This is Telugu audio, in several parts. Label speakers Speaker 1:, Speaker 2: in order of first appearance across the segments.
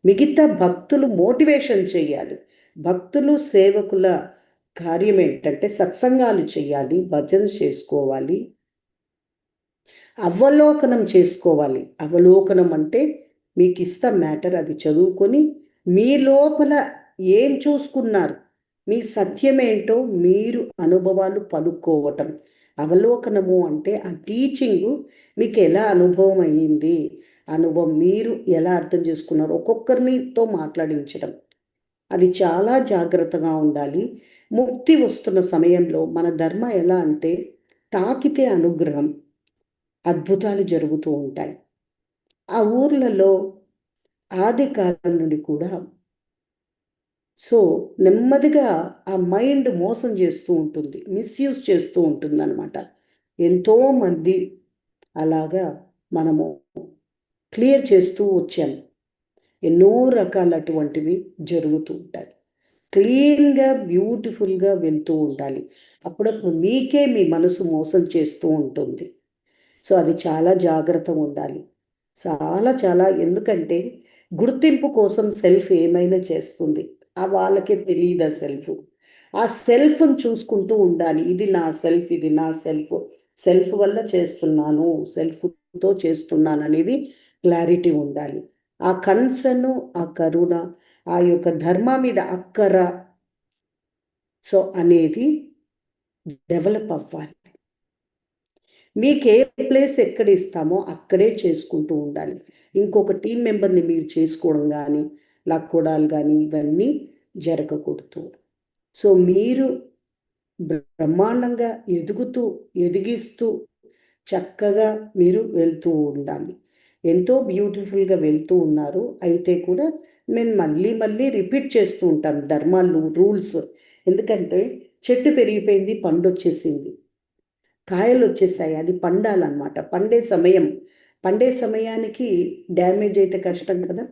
Speaker 1: మిగతా భక్తులు మోటివేషన్ చేయాలి. భక్తులు సేవకుల కార్యం ఏంటంటే సత్సంగాలు చేయాలి, భజన చేసుకోవాలి, అవలోకనం చేసుకోవాలి. అవలోకనం అంటే మీకు ఇష్టం మ్యాటర్ అది చదువుకొని మీ లోపల ఏం చూసుకున్నారు, మీ సత్యమేంటో మీరు అనుభవాలు పలుక్కోవటం. అవలోకనము అంటే ఆ టీచింగు మీకు ఎలా అనుభవం అయ్యింది, అనుభవం మీరు ఎలా అర్థం చేసుకున్నారు, ఒక్కొక్కరినితో మాట్లాడించడం. అది చాలా జాగ్రత్తగా ఉండాలి. ముక్తి వస్తున్న సమయంలో మన ధర్మ ఎలా అంటే తాకితే అనుగ్రహం, అద్భుతాలు జరుగుతూ ఉంటాయి. ఆ ఊర్లలో ఆది కాలం నుండి కూడా సో నెమ్మదిగా ఆ మైండ్ మోసం చేస్తూ ఉంటుంది, మిస్యూజ్ చేస్తూ ఉంటుందన్నమాట. ఎంతోమంది అలాగా మనము క్లియర్ చేస్తూ వచ్చాము. ఎన్నో రకాలటువంటివి జరుగుతూ ఉంటాయి. క్లీన్గా బ్యూటిఫుల్గా వెళ్తూ ఉండాలి. అప్పుడప్పుడు మీకే మీ మనసు మోసం చేస్తూ ఉంటుంది. సో అది చాలా జాగ్రత్తగా ఉండాలి. చాలా చాలా ఎందుకంటే గుర్తింపు కోసం సెల్ఫ్ ఏమైనా చేస్తుంది. ఆ వాళ్ళకే తెలియదు ఆ సెల్ఫ్. ఆ సెల్ఫ్ని చూసుకుంటూ ఉండాలి. ఇది నా సెల్ఫ్, ఇది నా సెల్ఫ్, సెల్ఫ్ వల్ల చేస్తున్నాను, సెల్ఫ్తో చేస్తున్నాను అనేది క్లారిటీ ఉండాలి. ఆ కన్సర్న్, ఆ కరుణ, ఆ యొక్క ధర్మ మీద అక్కర సో అనేది డెవలప్ అవ్వాలి. మీకు ఏ ప్లేస్ ఎక్కడ ఇస్తామో అక్కడే చేసుకుంటూ ఉండాలి. ఇంకొక టీం మెంబర్ని మీరు చేసుకోవడం కానీ లాక్కోవడాలు కానీ ఇవన్నీ జరగకూడదు. సో మీరు బ్రహ్మాండంగా ఎదుగుతూ ఎదిగిస్తూ చక్కగా మీరు వెళ్తూ ఉండాలి. ఎంతో బ్యూటిఫుల్గా వెళ్తూ ఉన్నారు. అయితే కూడా నేను మళ్ళీ మళ్ళీ రిపీట్ చేస్తూ ఉంటాను ధర్మాలు, రూల్స్. ఎందుకంటే చెట్టు పెరిగిపోయింది, పండు వచ్చేసింది, కాయలు వచ్చేసాయి, అది పండాలన్నమాట. పండే సమయం, పండే సమయానికి డ్యామేజ్ అయితే కష్టం కదా.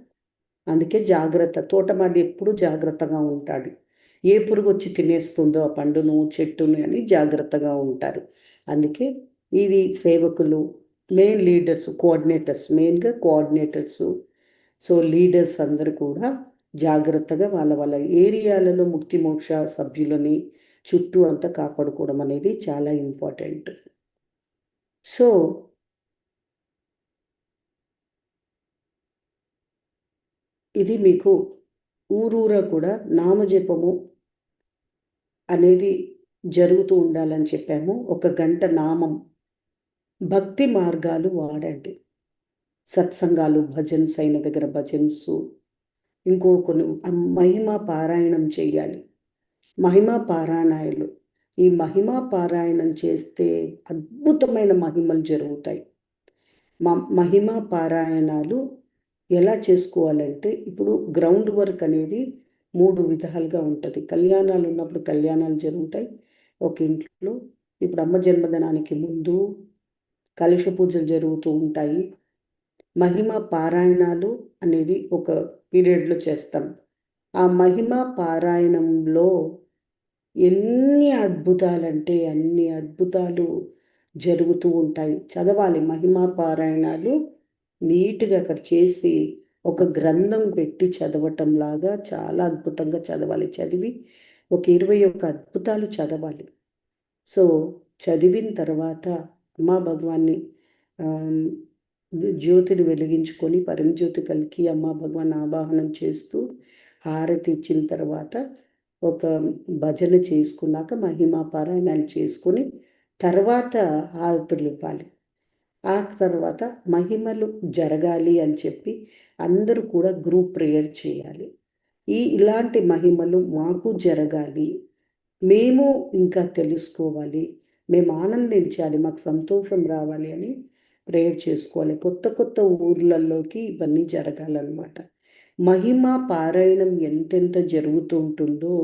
Speaker 1: అందుకే జాగ్రత్త. తోటమాలి ఎప్పుడూ జాగ్రత్తగా ఉంటాడు. ఏ పురుగు వచ్చి తినేస్తుందో ఆ పండును, చెట్టును అని జాగ్రత్తగా ఉంటారు. అందుకే ఇది సేవకులు, మెయిన్ లీడర్స్, కోఆర్డినేటర్స్, మెయిన్గా కోఆర్డినేటర్స్, సో లీడర్స్ అందరూ కూడా జాగ్రత్తగా వాళ్ళ వాళ్ళ ఏరియాలలో ముక్తి మోక్ష సభ్యులని చుట్టూ అంతా కాపాడుకోవడం అనేది చాలా ఇంపార్టెంట్. సో ఇది మీకు ఊరూరా కూడా నామజపము అనేది జరుగుతూ ఉండాలని చెప్పాము. 1 గంట నామం, భక్తి మార్గాలు వాడండి. సత్సంగాలు, భజన్స్ అయిన దగ్గర భజన్సు, ఇంకో కొన్ని మహిమ పారాయణం చేయాలి. మహిమా పారాయణాలు, ఈ మహిమా పారాయణం చేస్తే అద్భుతమైన మహిమలు జరుగుతాయి. మహిమా పారాయణాలు ఎలా చేసుకోవాలంటే ఇప్పుడు గ్రౌండ్ వర్క్ అనేది 3 విధాలుగా ఉంటుంది. కళ్యాణాలు ఉన్నప్పుడు కళ్యాణాలు జరుగుతాయి ఒక ఇంట్లో. ఇప్పుడు అమ్మ జన్మదినానికి ముందు కలశ పూజలు జరుగుతూ ఉంటాయి. మహిమ పారాయణాలు అనేది ఒక పీరియడ్లో చేస్తాం. ఆ మహిమ పారాయణంలో ఎన్ని అద్భుతాలంటే అన్ని అద్భుతాలు జరుగుతూ ఉంటాయి. చదవాలి మహిమా పారాయణాలు నీట్గా అక్కడ చేసి ఒక గ్రంథం పెట్టి చదవటం లాగా చాలా అద్భుతంగా చదవాలి. చదివి ఒక 21 అద్భుతాలు చదవాలి. సో చదివిన తర్వాత అమ్మా భగవాన్ని జ్యోతిని వెలిగించుకొని పరంజ్యోతి కలిగి అమ్మా భగవాన్ ఆవాహనం చేస్తూ హారతి ఇచ్చిన తర్వాత ఒక భజన చేసుకున్నాక మహిమా పారాయణాలు చేసుకొని తర్వాత హారతులు ఇవ్వాలి. ఆ తర్వాత మహిమలు జరగాలి అని చెప్పి అందరూ కూడా గ్రూప్ ప్రేయర్ చేయాలి. ఇలాంటి మహిమలు మాకు జరగాలి, మేము ఇంకా తెలుసుకోవాలి, మేము ఆనందించాలి, మాకు సంతోషం రావాలి అని ప్రేయర్ చేసుకోవాలి. కొత్త కొత్త ఊర్లలోకి ఇవన్నీ జరగాలన్నమాట. మహిమ పారాయణం ఎంతెంత జరుగుతూ ఉంటుందో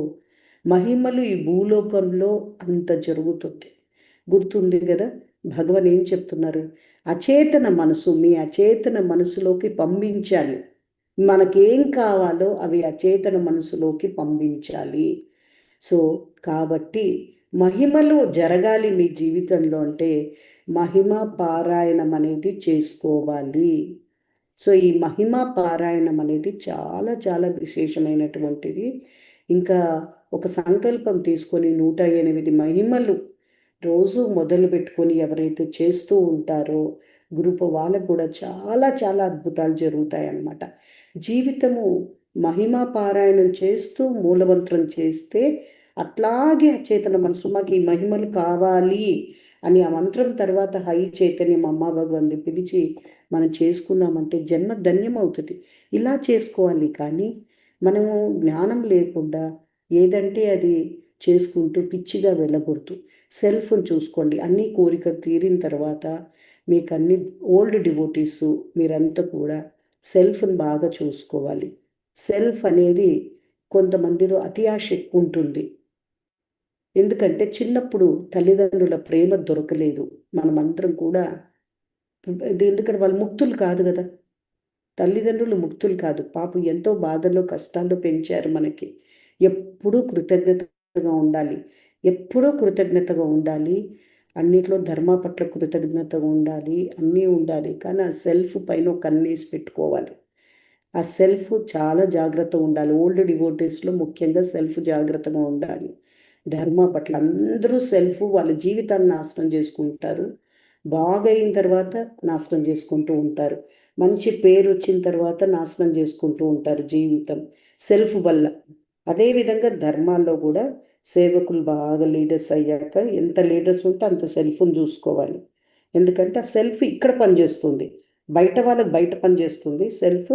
Speaker 1: మహిమలు ఈ భూలోకంలో అంత జరుగుతుంది. గుర్తుంది కదా, భగవాన్ ఏం చెప్తున్నారు? అచేతన మనసు, మీ అచేతన మనసులోకి పంపించాలి. మనకేం కావాలో అవి అచేతన మనసులోకి పంపించాలి. సో కాబట్టి మహిమలు జరగాలి మీ జీవితంలో అంటే మహిమ పారాయణం అనేది చేసుకోవాలి. సో ఈ మహిమా పారాయణం అనేది చాలా చాలా విశేషమైనటువంటిది. ఇంకా ఒక సంకల్పం తీసుకొని 108 మహిమలు రోజు మొదలు పెట్టుకొని ఎవరైతే చేస్తూ ఉంటారో గ్రూప్ వాళ్ళకు కూడా చాలా చాలా అద్భుతాలు జరుగుతాయన్నమాట. జీవితము మహిమా పారాయణం చేస్తూ మూలమంత్రం చేస్తే అట్లాగే అచేతన మనసు మాకు ఈ మహిమలు కావాలి అని ఆ మంత్రం తర్వాత హై చైతన్యం అమ్మ భగవంతుని పిలిచి మనం చేసుకున్నామంటే జన్మ ధన్యమవుతుంది. ఇలా చేసుకోవాలి. కానీ మనము జ్ఞానం లేకుండా ఏదంటే అది చేసుకుంటూ పిచ్చిగా వెళ్ళకూడదు. సెల్ఫ్ని చూసుకోండి. అన్ని కోరికలు తీరిన తర్వాత మీకు అన్ని ఓల్డ్ డివోటీస్ మీరంతా కూడా సెల్ఫ్ని బాగా చూసుకోవాలి. సెల్ఫ్ అనేది కొంతమందిలో అతి ఆశ ఎక్కువ ఉంటుంది. ఎందుకంటే చిన్నప్పుడు తల్లిదండ్రుల ప్రేమ దొరకలేదు. మనమందరం కూడా ఎందుకంటే వాళ్ళు ముక్తులు కాదు కదా. తల్లిదండ్రులు ముక్తులు కాదు. పాపం ఎంతో బాధల్లో కష్టాల్లో పెంచారు మనకి. ఎప్పుడూ కృతజ్ఞతగా ఉండాలి. ఎప్పుడూ కృతజ్ఞతగా ఉండాలి. అన్నిట్లో ధర్మ పట్ల కృతజ్ఞతగా ఉండాలి. అన్నీ ఉండాలి. కానీ ఆ సెల్ఫ్ పైన ఒక కన్నేసి పెట్టుకోవాలి. ఆ సెల్ఫ్ చాలా జాగ్రత్తగా ఉండాలి. ఓల్డ్ డివోటీస్లో ముఖ్యంగా సెల్ఫ్ జాగ్రత్తగా ఉండాలి. ధర్మ పట్ల అందరూ సెల్ఫ్ వాళ్ళ జీవితాన్ని నాశనం చేసుకుంటారు. బాగయిన తర్వాత నాశనం చేసుకుంటూ ఉంటారు. మంచి పేరు వచ్చిన తర్వాత నాశనం చేసుకుంటూ ఉంటారు జీవితం సెల్ఫ్ వల్ల. అదేవిధంగా ధర్మాల్లో కూడా సేవకులు బాగా లీడర్స్ అయ్యాక ఎంత లీడర్స్ ఉంటే అంత సెల్ఫ్ని చూసుకోవాలి. ఎందుకంటే ఆ సెల్ఫ్ ఇక్కడ పనిచేస్తుంది. బయట వాళ్ళకి బయట పనిచేస్తుంది సెల్ఫ్.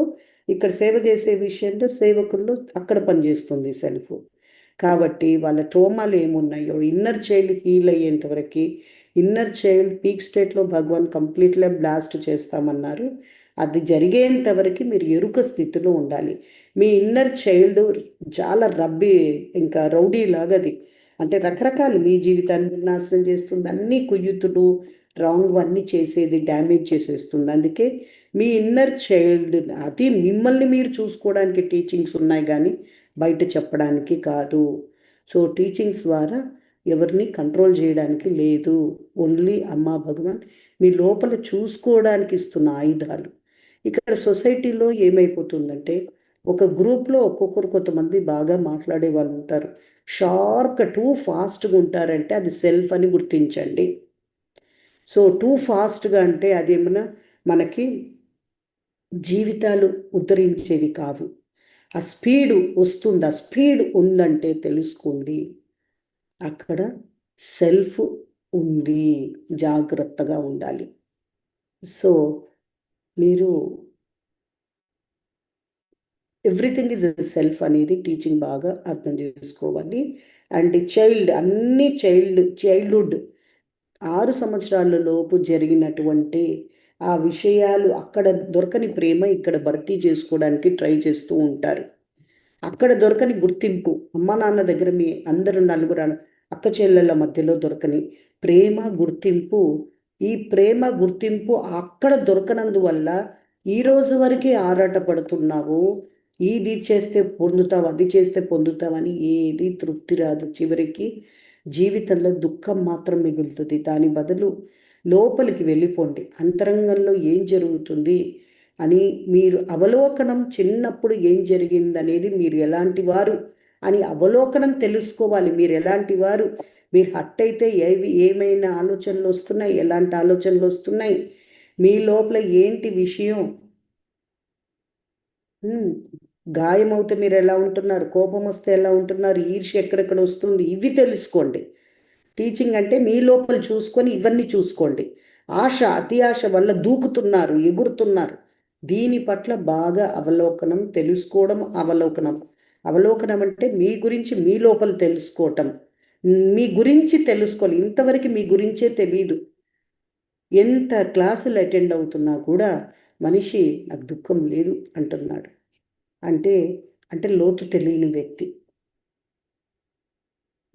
Speaker 1: ఇక్కడ సేవ చేసే విషయంలో సేవకుల్లో అక్కడ పనిచేస్తుంది సెల్ఫ్. కాబట్టి వాళ్ళ ట్రోమాలు ఏమున్నాయో ఇన్నర్ చైల్డ్ హీల్ అయ్యేంత వరకు ఇన్నర్ చైల్డ్ పీక్ స్టేట్లో భగవాన్ కంప్లీట్గా బ్లాస్ట్ చేస్తామన్నారు. అది జరిగేంత వరకు మీరు ఎరుక స్థితిలో ఉండాలి. మీ ఇన్నర్ చైల్డ్ చాలా ఇంకా రౌడీలాగా అది. అంటే రకరకాలు మీ జీవితాన్ని నాశనం చేస్తుంది. అన్నీ కుయ్యుతులు రాంగ్ అన్నీ చేసేది డ్యామేజ్ చేసేస్తుంది. అందుకే మీ ఇన్నర్ చైల్డ్ అది మిమ్మల్ని మీరు చూసుకోవడానికి టీచింగ్స్ ఉన్నాయి కానీ బయట చెప్పడానికి కాదు. సో టీచింగ్స్ ద్వారా ఎవరిని కంట్రోల్ చేయడానికి లేదు. ఓన్లీ అమ్మా భగవాన్ మీ లోపల చూసుకోవడానికి ఇస్తున్న ఆయుధాలు. ఇక్కడ సొసైటీలో ఏమైపోతుందంటే ఒక గ్రూప్లో ఒక్కొక్కరు కొంతమంది బాగా మాట్లాడే వాళ్ళు ఉంటారు. షార్ప్గా టూ ఫాస్ట్గా ఉంటారంటే అది సెల్ఫ్ అని గుర్తించండి. సో టూ ఫాస్ట్గా అంటే అది ఏమన్నా మనకి జీవితాలు ఉద్ధరించేవి కావు. ఆ స్పీడు వస్తుంది. ఆ స్పీడ్ ఉందంటే తెలుసుకోండి అక్కడ సెల్ఫ్ ఉంది. జాగ్రత్తగా ఉండాలి. సో మీరు ఎవ్రీథింగ్ ఈజ్ సెల్ఫ్ అనేది టీచింగ్ బాగా అర్థం చేసుకోవాలి. అండ్ అన్ని చైల్డ్హుడ్ 6 సంవత్సరాల లోపు జరిగినటువంటి ఆ విషయాలు అక్కడ దొరకని ప్రేమ ఇక్కడ భర్తీ చేసుకోవడానికి ట్రై చేస్తూ ఉంటారు. అక్కడ దొరకని గుర్తింపు అమ్మ నాన్న దగ్గర మీ అందరూ నలుగురు అక్క చెల్లెళ్ళ మధ్యలో దొరకని ప్రేమ గుర్తింపు, ఈ ప్రేమ గుర్తింపు అక్కడ దొరకనందువల్ల ఈ రోజు వరకే ఆరాట పడుతున్నావు. ఇది చేస్తే పొందుతావు, అది చేస్తే పొందుతావని ఏది తృప్తి రాదు. చివరికి జీవితంలో దుఃఖం మాత్రం మిగులుతుంది. దాని బదులు లోపలికి వెళ్ళిపోండి. అంతరంగంలో ఏం జరుగుతుంది అని మీరు అవలోకనం, చిన్నప్పుడు ఏం జరిగిందనేది మీరు ఎలాంటి వారు అని అవలోకనం తెలుసుకోవాలి. మీరు ఎలాంటి వారు, మీరు హట్ అయితే ఏమైనా ఆలోచనలు వస్తున్నాయి, ఎలాంటి ఆలోచనలు వస్తున్నాయి, మీ లోపల ఏంటి విషయం, గాయమవుతే మీరు ఎలా ఉంటున్నారు, కోపం వస్తే ఎలా ఉంటున్నారు, ఈర్ష్య ఎక్కడెక్కడ వస్తుంది, ఇవి తెలుసుకోండి. టీచింగ్ అంటే మీ లోపల చూసుకొని ఇవన్నీ చూసుకోండి. అతి ఆశ వల్ల దూకుతున్నారు, ఎగురుతున్నారు. దీని పట్ల బాగా అవలోకనం తెలుసుకోవడం. అవలోకనం అంటే మీ గురించి మీ లోపల తెలుసుకోవటం. మీ గురించి తెలుసుకోవాలి. ఇంతవరకు మీ గురించే తెలియదు. ఎంత క్లాసులు అటెండ్ అవుతున్నా కూడా మనిషి నాకు దుఃఖం లేదు అంటున్నాడు. అంటే అంటే లోతు తెలియని వ్యక్తి.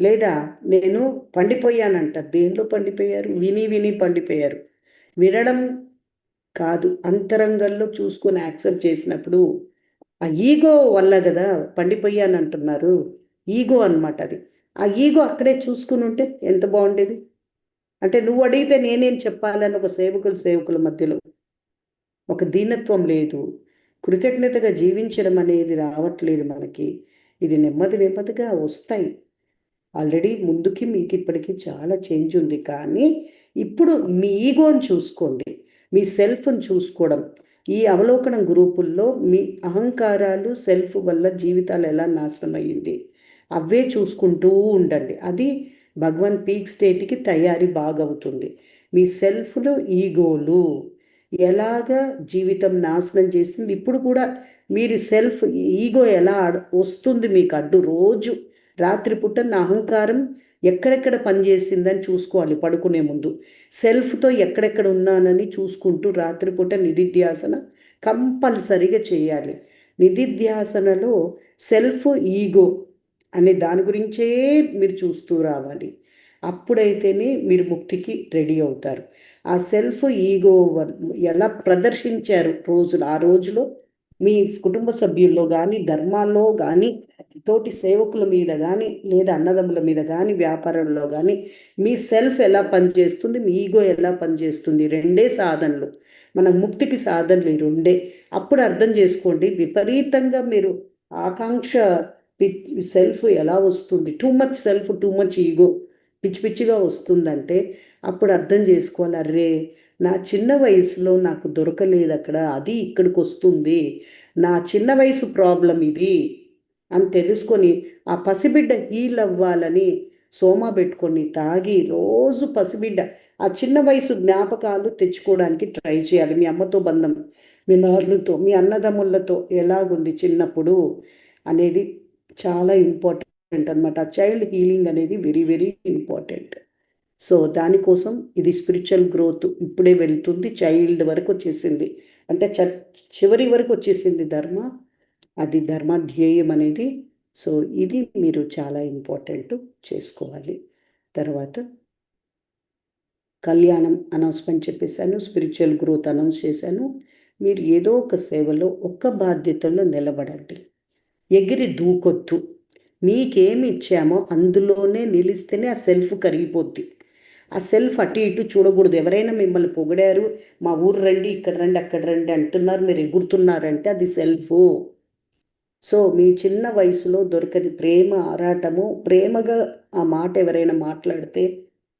Speaker 1: లేదా నేను పండిపోయానంటారు. దేనిలో పండిపోయారు? విని విని పండిపోయారు. వినడం కాదు, అంతరంగంలో చూసుకొని యాక్సెప్ట్ చేసినప్పుడు ఆ ఈగో వల్ల కదా పండిపోయానంటున్నారు. ఈగో అనమాట అది. ఆ ఈగో అక్కడే చూసుకుని ఉంటే ఎంత బాగుండేది. అంటే నువ్వు అడిగితే నేనేం చెప్పాలని ఒక సేవకుల మధ్యలో ఒక దీనత్వం లేదు, కృతజ్ఞతగా జీవించడం అనేది రావట్లేదు మనకి. ఇది నెమ్మది నెమ్మదిగా వస్తాయి. ఆల్రెడీ ముందుకి మీకు ఇప్పటికీ చాలా చేంజ్ ఉంది, కానీ ఇప్పుడు మీ ఈగోని చూసుకోండి, మీ సెల్ఫ్ని చూసుకోవడం. ఈ అవలోకనం గ్రూపుల్లో మీ అహంకారాలు సెల్ఫ్ వల్ల జీవితాలు ఎలా నాశనం అయ్యింది అవే చూసుకుంటూ ఉండండి. అది భగవాన్ పీక్ స్టేట్కి తయారీ బాగవుతుంది. మీ సెల్ఫ్లో ఈగోలు ఎలాగా జీవితం నాశనం చేస్తుంది. ఇప్పుడు కూడా మీరు సెల్ఫ్ ఈగో ఎలా వస్తుంది మీకు అడ్డు, రోజు రాత్రిపూట నా అహంకారం ఎక్కడెక్కడ పనిచేసిందని చూసుకోవాలి. పడుకునే ముందు సెల్ఫ్తో ఎక్కడెక్కడ ఉన్నానని చూసుకుంటూ రాత్రిపూట నిధిధ్యాసన కంపల్సరిగా చేయాలి. నిధిధ్యాసనలో సెల్ఫ్ ఈగో అనే దాని గురించే మీరు చూస్తూ రావాలి. అప్పుడైతేనే మీరు ముక్తికి రెడీ అవుతారు. ఆ సెల్ఫ్ ఈగో ఎలా ప్రదర్శించారు రోజులు, ఆ రోజులో మీ కుటుంబ సభ్యుల్లో కానీ, ధర్మాల్లో కానీ, తోటి సేవకుల మీద కానీ, లేదా అన్నదమ్ముల మీద కానీ, వ్యాపారంలో కానీ మీ సెల్ఫ్ ఎలా పనిచేస్తుంది, మీ ఈగో ఎలా పనిచేస్తుంది, రెండే సాధనలు. మన ముక్తికి సాధనలు ఈ రెండే. అప్పుడు అర్థం చేసుకోండి, విపరీతంగా మీరు ఆకాంక్ష సెల్ఫ్ ఎలా వస్తుంది, too much self, too much ego పిచ్చి పిచ్చిగా వస్తుందంటే అప్పుడు అర్థం చేసుకోవాలి, అర్రే నా చిన్న వయసులో నాకు దొరకలేదు అక్కడ, అది ఇక్కడికి వస్తుంది, నా చిన్న వయసు ప్రాబ్లం ఇది అని తెలుసుకొని ఆ పసిబిడ్డ హీల్ అవ్వాలని సోమా పెట్టుకొని తాగి రోజు పసిబిడ్డ ఆ చిన్న వయసు జ్ఞాపకాలు తెచ్చుకోవడానికి ట్రై చేయాలి. మీ అమ్మతో బంధం, మీ నాన్నతో, మీ అన్నదమ్ములతో ఎలాగుంది చిన్నప్పుడు అనేది చాలా ఇంపార్టెంట్ అనమాట. చైల్డ్ హీలింగ్ అనేది వెరీ వెరీ ఇంపార్టెంట్. సో దానికోసం ఇది స్పిరిచువల్ గ్రోత్ ఇప్పుడే వెళ్తుంది, చైల్డ్ వరకు వచ్చేసింది, అంటే చివరి వరకు వచ్చేసింది ధర్మ, అది ధర్మాధ్యేయం అనేది. సో ఇది మీరు చాలా ఇంపార్టెంట్ చేసుకోవాలి. తర్వాత కళ్యాణం అనౌన్స్మెంట్ చెప్పేశాను, స్పిరిచువల్ గ్రోత్ అనౌన్స్ చేశాను. మీరు ఏదో ఒక సేవలో ఒక్క బాధ్యతలో నిలబడండి, ఎగిరి దూకొద్దు. మీకేమి ఇచ్చామో అందులోనే నిలిస్తేనే ఆ సెల్ఫ్ కరిగిపోద్ది. ఆ సెల్ఫ్ అటు ఇటు చూడకూడదు. ఎవరైనా మిమ్మల్ని పొగిడారు, మా ఊరు రండి, ఇక్కడ రండి, అక్కడ రండి అంటున్నారు, మీరు ఎగురుతున్నారంటే అది సెల్ఫ్. సో మీ చిన్న వయసులో దొరకని ప్రేమ ఆరాటము, ప్రేమగా ఆ మాట ఎవరైనా మాట్లాడితే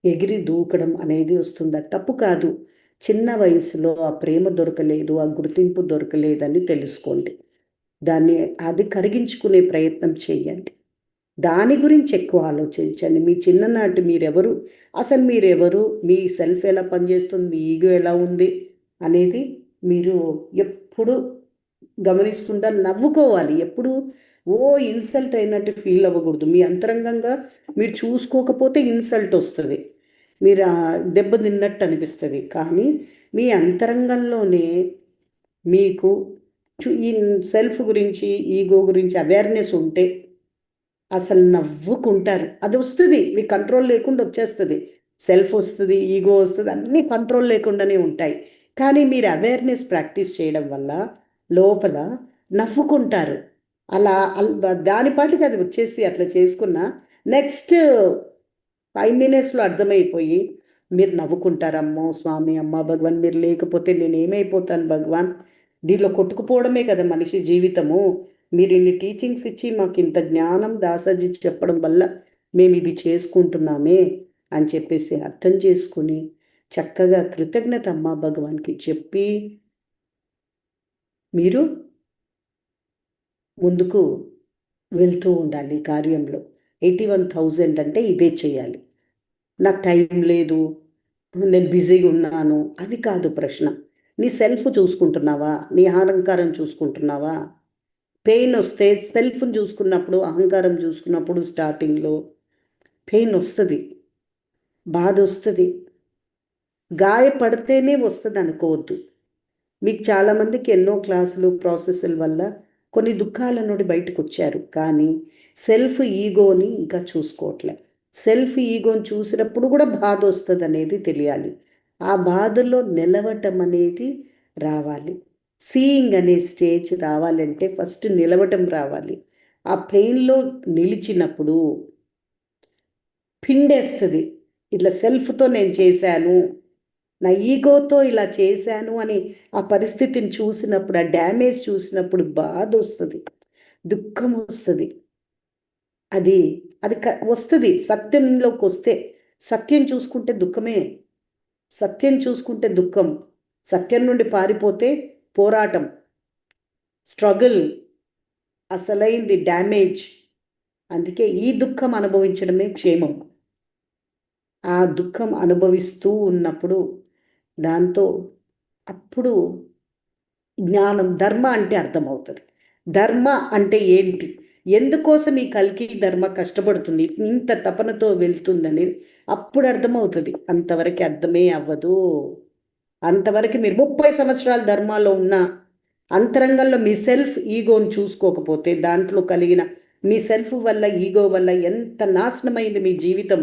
Speaker 1: ఎగిరి దూకడం అనేది వస్తుంది. అది తప్పు కాదు. చిన్న వయసులో ఆ ప్రేమ దొరకలేదు, ఆ గుర్తింపు దొరకలేదని తెలుసుకోండి. దాన్ని అది కరిగించుకునే ప్రయత్నం చేయండి. దాని గురించి ఎక్కువ ఆలోచించండి. మీ చిన్ననాటి మీరెవరు, అసలు మీరెవరు, మీ సెల్ఫ్ ఎలా పనిచేస్తుంది, మీ ఈగో ఎలా ఉంది అనేది మీరు ఎప్పుడు గమనిస్తుందా, నవ్వుకోవాలి. ఎప్పుడు ఓ ఇన్సల్ట్ అయినట్టు ఫీల్ అవ్వకూడదు. మీ అంతరంగంగా మీరు చూసుకోకపోతే ఇన్సల్ట్ వస్తుంది, మీరు దెబ్బ తిన్నట్టు అనిపిస్తుంది. కానీ మీ అంతరంగంలోనే మీకు ఈ సెల్ఫ్ గురించి, ఈగో గురించి అవేర్నెస్ ఉంటే అసలు నవ్వుకుంటారు. అది వస్తుంది, మీ కంట్రోల్ లేకుండా వచ్చేస్తుంది. సెల్ఫ్ వస్తుంది, ఈగో వస్తుంది, అన్నీ కంట్రోల్ లేకుండానే ఉంటాయి. కానీ మీరు అవేర్నెస్ ప్రాక్టీస్ చేయడం వల్ల లోపల నవ్వుకుంటారు. అలా దాని పాటికి అది వచ్చేసి అట్లా చేసుకున్న నెక్స్ట్ 5 మినిట్స్లో అర్థమైపోయి మీరు నవ్వుకుంటారు. అమ్మో స్వామి, అమ్మ భగవాన్ మీరు లేకపోతే నేను ఏమైపోతాను భగవాన్. దీనిలో కొట్టుకుపోవడమే కదా మనిషి జీవితము. మీరు ఇన్ని టీచింగ్స్ ఇచ్చి మాకు ఇంత జ్ఞానం దాసాజీ చెప్పడం వల్ల మేము ఇది చేసుకుంటున్నామే అని చెప్పేసి అర్థం చేసుకుని చక్కగా కృతజ్ఞత అమ్మా భగవాన్కి చెప్పి మీరు ముందుకు వెళ్తూ ఉండాలి కార్యంలో. 81,000 అంటే ఇదే చేయాలి. నాకు టైం లేదు, నేను బిజీగా ఉన్నాను, అవి కాదు ప్రశ్న. నీ సెల్ఫ్ చూసుకుంటున్నావా, నీ అహంకారం చూసుకుంటున్నావా? పెయిన్ వస్తే సెల్ఫ్ని చూసుకున్నప్పుడు, అహంకారం చూసుకున్నప్పుడు స్టార్టింగ్లో పెయిన్ వస్తుంది, బాధ వస్తుంది. గాయపడితేనే వస్తుంది అనుకోవద్దు. మీకు చాలామందికి ఎన్నో క్లాసులు ప్రాసెస్ల వల్ల కొన్ని దుఃఖాల నుండి బయటకు వచ్చారు, కానీ సెల్ఫ్ ఈగోని ఇంకా చూసుకోవట్లే. సెల్ఫ్ ఈగోని చూసినప్పుడు కూడా బాధ వస్తుంది అనేది తెలియాలి. ఆ బాధలో నిలవటం అనేది రావాలి. సీయింగ్ అనే స్టేజ్ రావాలంటే ఫస్ట్ నిలవటం రావాలి. ఆ పెయిన్లో నిలిచినప్పుడు పిండేస్తుంది, ఇట్లా సెల్ఫ్తో నేను చేశాను, నా ఈగోతో ఇలా చేశాను అని ఆ పరిస్థితిని చూసినప్పుడు, ఆ డ్యామేజ్ చూసినప్పుడు బాధ వస్తుంది, దుఃఖం వస్తుంది. అది అది వస్తుంది సత్యంలోకి వస్తే. సత్యం చూసుకుంటే దుఃఖమే, సత్యం చూసుకుంటే దుఃఖం, సత్యం నుండి పారిపోతే పోరాటం, స్ట్రగుల్, అసలైంది డ్యామేజ్. అందుకే ఈ దుఃఖం అనుభవించడమే క్షేమం. ఆ దుఃఖం అనుభవిస్తూ ఉన్నప్పుడు దాంతో అప్పుడు జ్ఞానం, ధర్మ అంటే అర్థమవుతుంది. ధర్మ అంటే ఏంటి, ఎందుకోసం ఈ కల్కి ధర్మ కష్టపడుతుంది, ఇంత తపనతో వెళ్తుందని అప్పుడు అర్థమవుతుంది. అంతవరకు అర్థమే అవ్వదు. అంతవరకు మీరు 30 సంవత్సరాల ధర్మాల్లో ఉన్న అంతరంగంలో మీ సెల్ఫ్ ఈగోని చూసుకోకపోతే, దాంట్లో కలిగిన మీ సెల్ఫ్ వల్ల, ఈగో వల్ల ఎంత నాశనమైంది మీ జీవితం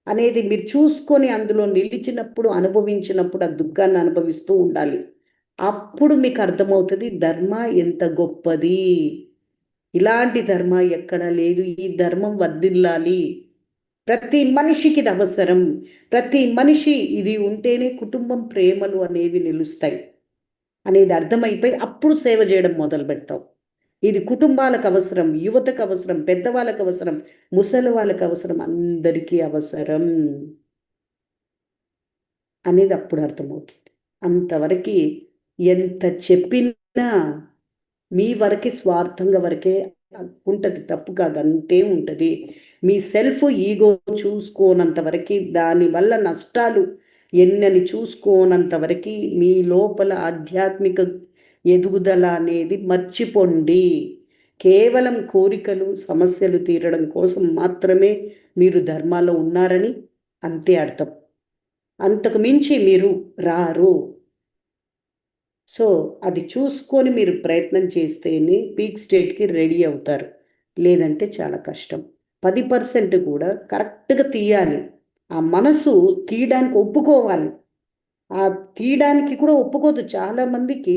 Speaker 1: అనేది మీరు చూసుకొని అందులో నిలిచినప్పుడు, అనుభవించినప్పుడు ఆ దుఃఖాన్ని అనుభవిస్తూ ఉండాలి. అప్పుడు మీకు అర్థమవుతుంది ధర్మ ఎంత గొప్పది, ఇలాంటి ధర్మ ఎక్కడా లేదు, ఈ ధర్మం వర్ధిల్లాలి, ప్రతి మనిషికి ఇది అవసరం, ప్రతి మనిషి ఇది ఉంటేనే కుటుంబం ప్రేమలు అనేవి నిలుస్తాయి అనేది అర్థమైపోయి అప్పుడు సేవ చేయడం మొదలు పెడతాం. ఇది కుటుంబాలకు అవసరం, యువతకు అవసరం, పెద్దవాళ్ళకు అవసరం, ముసలి వాళ్ళకు అవసరం, అందరికీ అవసరం అనేది అప్పుడు అర్థమవుతుంది. అంతవరకు ఎంత చెప్పినా మీ వరకే, స్వార్థంగా వరకే ఉంటుంది, తప్పు కాదు, అంతే ఉంటుంది. మీ సెల్ఫ్ ఈగో చూసుకోనంత వరకు, దానివల్ల నష్టాలు ఎన్నని చూసుకోనంత వరకు మీ లోపల ఆధ్యాత్మిక ఎదుగుదల అనేది మర్చిపోండి. కేవలం కోరికలు, సమస్యలు తీరడం కోసం మాత్రమే మీరు ధర్మాలో ఉన్నారని అంతే అర్థం. అంతకు మించి మీరు రారు. సో అది చూసుకొని మీరు ప్రయత్నం చేస్తేనే పీక్ స్టేట్కి రెడీ అవుతారు, లేదంటే చాలా కష్టం. 10% కూడా కరెక్ట్గా తీయాలి. ఆ మనసు తీయడానికి ఒప్పుకోవాలి. ఆ తీయడానికి కూడా ఒప్పుకోదు. చాలామందికి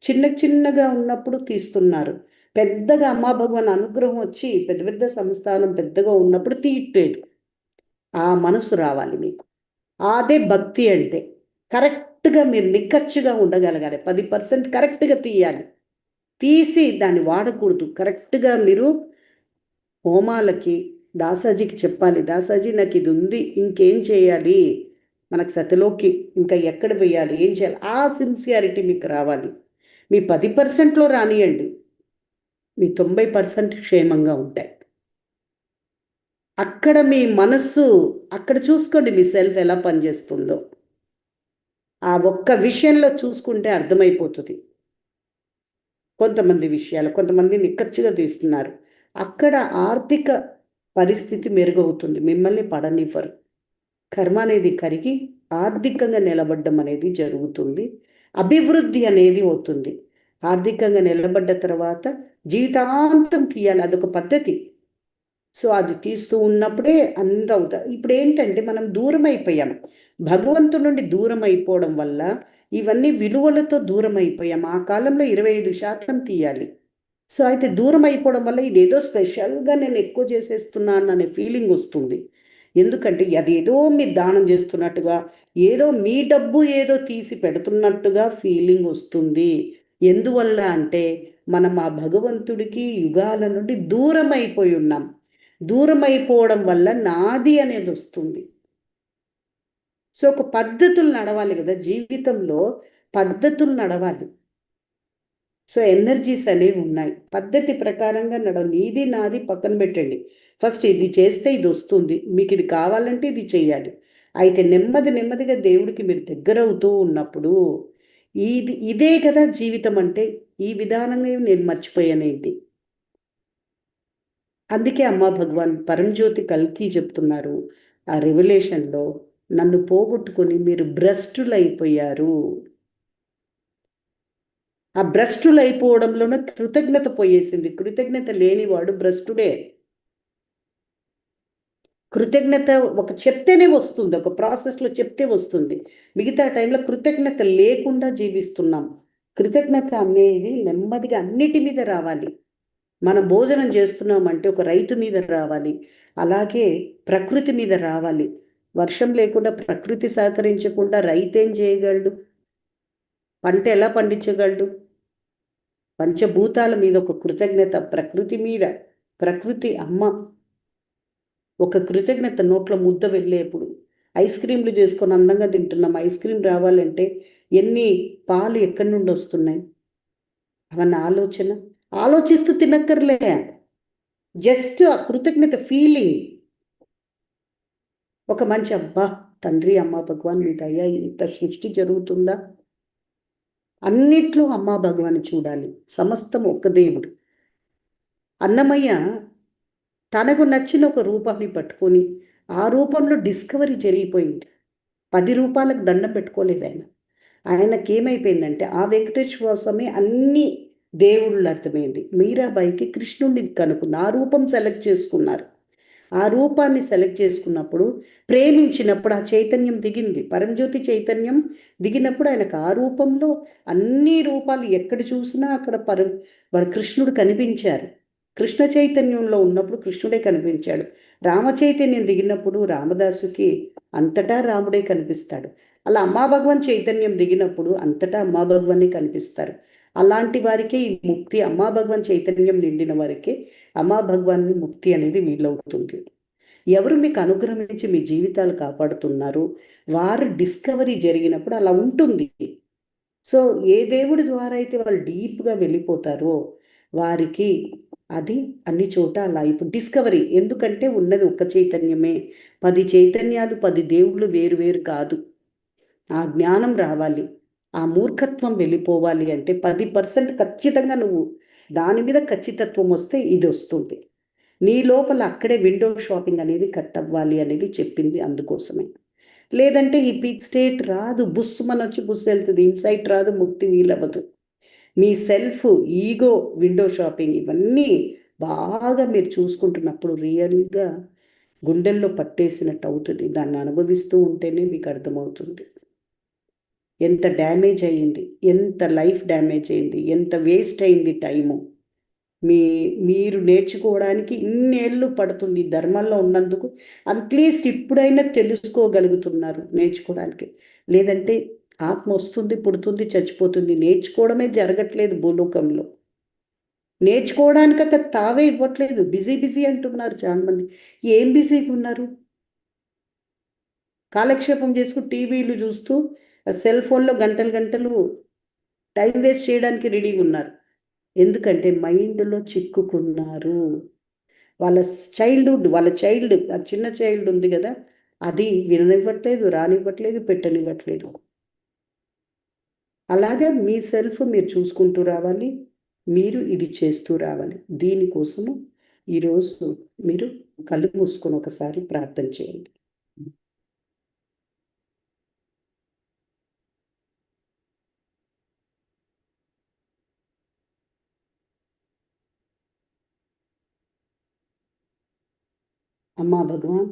Speaker 1: చిన్న చిన్నగా ఉన్నప్పుడు తీస్తున్నారు, పెద్దగా అమ్మా భగవాన్ అనుగ్రహం వచ్చి పెద్ద పెద్ద సంస్థానం పెద్దగా ఉన్నప్పుడు తీయట్లేదు. ఆ మనసు రావాలి మీకు. అదే భక్తి అంటే. కరెక్ట్గా మీరు నిక్కచ్చిగా ఉండగలగాలి. 10% కరెక్ట్గా తీయాలి. తీసి దాన్ని వాడకూడదు. కరెక్ట్గా మీరు హోమాలకి దాసాజీకి చెప్పాలి, దాసాజీ నాకు ఇది ఉంది, ఇంకేం చేయాలి, మనకు సతిలోకి ఇంకా ఎక్కడ వేయాలి, ఏం చేయాలి, ఆ సిన్సియారిటీ మీకు రావాలి. మీ 10%లో రానియండి, మీ 90% క్షేమంగా ఉంటాయి. అక్కడ మీ మనస్సు, అక్కడ చూసుకోండి మీ సెల్ఫ్ ఎలా పనిచేస్తుందో. ఆ ఒక్క విషయంలో చూసుకుంటే అర్థమైపోతుంది. కొంతమంది విషయాలు, కొంతమంది నిక్కచ్చిగా తీస్తున్నారు, అక్కడ ఆర్థిక పరిస్థితి మెరుగవుతుంది, మిమ్మల్ని పడనివ్వరు. కర్మ అనేది కరిగి ఆర్థికంగా నిలబడడం అనేది జరుగుతుంది, అభివృద్ధి అనేది అవుతుంది. ఆర్థికంగా నిలబడ్డ తర్వాత జీవితాంతం తీయాలి, అదొక పద్ధతి. సో అది తీస్తూ ఉన్నప్పుడే అంత అవుతాయి. ఇప్పుడు ఏంటంటే మనం దూరం అయిపోయాం, భగవంతుడి నుండి దూరం అయిపోవడం వల్ల ఇవన్నీ విలువలతో దూరం అయిపోయాం. ఆ కాలంలో 25% తీయాలి. సో అయితే దూరం అయిపోవడం వల్ల ఇదేదో స్పెషల్గా నేను ఎక్కువ చేసేస్తున్నాను అనే ఫీలింగ్ వస్తుంది. ఎందుకంటే అదేదో మీరు దానం చేస్తున్నట్టుగా, ఏదో మీ డబ్బు ఏదో తీసి పెడుతున్నట్టుగా ఫీలింగ్ వస్తుంది. ఎందువల్ల అంటే మనం ఆ భగవంతుడికి యుగాల నుండి దూరం అయిపోయి ఉన్నాం. దూరం అయిపోవడం వల్ల నాది అనేది వస్తుంది. సో ఒక పద్ధతులు నడవాలి కదా జీవితంలో, పద్ధతులు నడవాలి. సో ఎనర్జీస్ అనేవి ఉన్నాయి, పద్ధతి ప్రకారంగా నీది నాది పక్కన పెట్టండి. ఫస్ట్ ఇది చేస్తే ఇది వస్తుంది, మీకు ఇది కావాలంటే ఇది చేయాలి. అయితే నెమ్మది నెమ్మదిగా దేవుడికి మీరు దగ్గర అవుతూ ఉన్నప్పుడు ఇదే కదా జీవితం అంటే. ఈ విధానంగా నేను మర్చిపోయానేంటి. అందుకే అమ్మా భగవాన్ పరంజ్యోతి కల్కి చెప్తున్నారు ఆ రెవల్యూషన్లో, నన్ను పోగొట్టుకొని మీరు భ్రష్టులైపోయారు. ఆ భ్రష్టులు అయిపోవడంలోనే కృతజ్ఞత పోయేసింది. కృతజ్ఞత లేనివాడు భ్రష్టుడే. కృతజ్ఞత ఒక చెప్తేనే వస్తుంది, ఒక ప్రాసెస్లో చెప్తే వస్తుంది. మిగతా టైంలో కృతజ్ఞత లేకుండా జీవిస్తున్నాం. కృతజ్ఞత అనేది నెమ్మదిగా అన్నిటి మీద రావాలి. మనం భోజనం చేస్తున్నామంటే ఒక రైతు మీద రావాలి, అలాగే ప్రకృతి మీద రావాలి. వర్షం లేకుండా ప్రకృతి సహకరించకుండా రైతేం చేయగలడు? పంట ఎలా పండించగలడు? పంచభూతాల మీద ఒక కృతజ్ఞత, ప్రకృతి మీద, ప్రకృతి అమ్మ ఒక కృతజ్ఞత నోట్లో ముద్ద వెళ్ళేప్పుడు. ఐస్ క్రీమ్లు చేసుకొని అందంగా తింటున్నాం. ఐస్ క్రీమ్ రావాలంటే ఎన్ని పాలు ఎక్కడి నుండి వస్తున్నాయి? అవన్న ఆలోచన. ఆలోచిస్తూ తినక్కర్లే, జస్ట్ ఆ కృతజ్ఞత ఫీలింగ్. ఒక మంచి అబ్బా, తండ్రి అమ్మ భగవాన్ మీ దయ, ఇంత సృష్టి జరుగుతుందా? అన్నిట్లో అమ్మా భగవాన్ చూడాలి. సమస్తం ఒక్క దేవుడు. అన్నమయ్య తనకు నచ్చిన ఒక రూపాన్ని పట్టుకొని ఆ రూపంలో డిస్కవరీ జరిగిపోయింది. 10 రూపాయలకు దండం పెట్టుకోలేదు ఆయన. ఆయనకేమైపోయిందంటే ఆ వెంకటేశ్వర స్వామి అన్ని దేవుళ్ళు అర్థమైంది. మీరాబాయికి కృష్ణుడిని కనుక్కుంది. ఆ రూపం సెలెక్ట్ చేసుకున్నారు. ఆ రూపాన్ని సెలెక్ట్ చేసుకున్నప్పుడు, ప్రేమించినప్పుడు ఆ చైతన్యం దిగింది. పరంజ్యోతి చైతన్యం దిగినప్పుడు ఆయనకు ఆ రూపంలో అన్ని రూపాలు ఎక్కడ చూసినా అక్కడ కృష్ణుడు కనిపించారు. కృష్ణ చైతన్యంలో ఉన్నప్పుడు కృష్ణుడే కనిపించాడు. రామ చైతన్యం దిగినప్పుడు రామదాసుకి అంతటా రాముడే కనిపిస్తాడు. అలా అమ్మా భగవాన్ చైతన్యం దిగినప్పుడు అంతటా అమ్మా భగవానే కనిపిస్తారు. అలాంటి వారికే ఈ ముక్తి, అమ్మా భగవాన్ చైతన్యం నిండిన వారికే అమ్మా భగవాన్ ముక్తి అనేది వీలవుతుంది. ఎవరు మీకు అనుగ్రహించి మీ జీవితాలు కాపాడుతున్నారు, వారు డిస్కవరీ జరిగినప్పుడు అలా ఉంటుంది. సో ఏ దేవుడి ద్వారా అయితే వాళ్ళు డీప్గా వెళ్ళిపోతారో వారికి అది అన్ని చోట అలా ఇప్పుడు డిస్కవరీ. ఎందుకంటే ఉన్నది ఒక్క చైతన్యమే. 10 చైతన్యాలు, 10 దేవుళ్ళు వేరు వేరు కాదు. ఆ జ్ఞానం రావాలి, ఆ మూర్ఖత్వం వెళ్ళిపోవాలి అంటే 10% ఖచ్చితంగా నువ్వు దాని మీద ఖచ్చితత్వం వస్తే ఇది వస్తుంది. నీ లోపల అక్కడే విండో షాపింగ్ అనేది కట్ అవ్వాలి అనేది చెప్పింది అందుకోసమే. లేదంటే ఈ పీక్ స్టేట్ రాదు, బుస్ వచ్చి బుస్ వెళ్తుంది, ఇన్సైట్ రాదు, ముక్తి వీలవ్వదు. మీ సెల్ఫ్ ఈగో విండో షాపింగ్ ఇవన్నీ బాగా మీరు చూసుకుంటున్నప్పుడు రియల్గా గుండెల్లో పట్టేసినట్టు అవుతుంది. దాన్ని అనుభవిస్తూ ఉంటేనే మీకు అర్థమవుతుంది ఎంత డ్యామేజ్ అయ్యింది, ఎంత లైఫ్ డ్యామేజ్ అయింది, ఎంత వేస్ట్ అయింది టైము. మీ మీరు నేర్చుకోవడానికి ఇన్నేళ్ళు పడుతుంది ధర్మంలో ఉన్నందుకు. అట్లీస్ట్ ఇప్పుడైనా తెలుసుకోగలుగుతున్నారు నేర్చుకోవడానికి. లేదంటే ఆత్మ వస్తుంది, పుడుతుంది, చచ్చిపోతుంది. నేర్చుకోవడమే జరగట్లేదు భూలోకంలో. నేర్చుకోవడానికి అక్కడ తావే ఇవ్వట్లేదు. బిజీ బిజీ అంటున్నారు చాలామంది. ఏం బిజీగా ఉన్నారు? కాలక్షేపం చేసుకుని టీవీలు చూస్తూ సెల్ ఫోన్లో గంటలు గంటలు టైం వేస్ట్ చేయడానికి రెడీగా ఉన్నారు. ఎందుకంటే మైండ్లో చిక్కుకున్నారు. వాళ్ళ చైల్డ్హుడ్, వాళ్ళ చైల్డ్, ఆ చిన్న చైల్డ్ ఉంది కదా, అది విననివ్వట్లేదు, రానివ్వట్లేదు, పెట్టనివ్వట్లేదు. అలాగే మీ సెల్ఫ్ మీరు చూసుకుంటూ రావాలి, మీరు ఇది చేస్తూ రావాలి. దీనికోసము ఈరోజు మీరు కళ్ళు మూసుకొని ఒకసారి ప్రార్థన చేయండి. అమ్మా భగవాన్,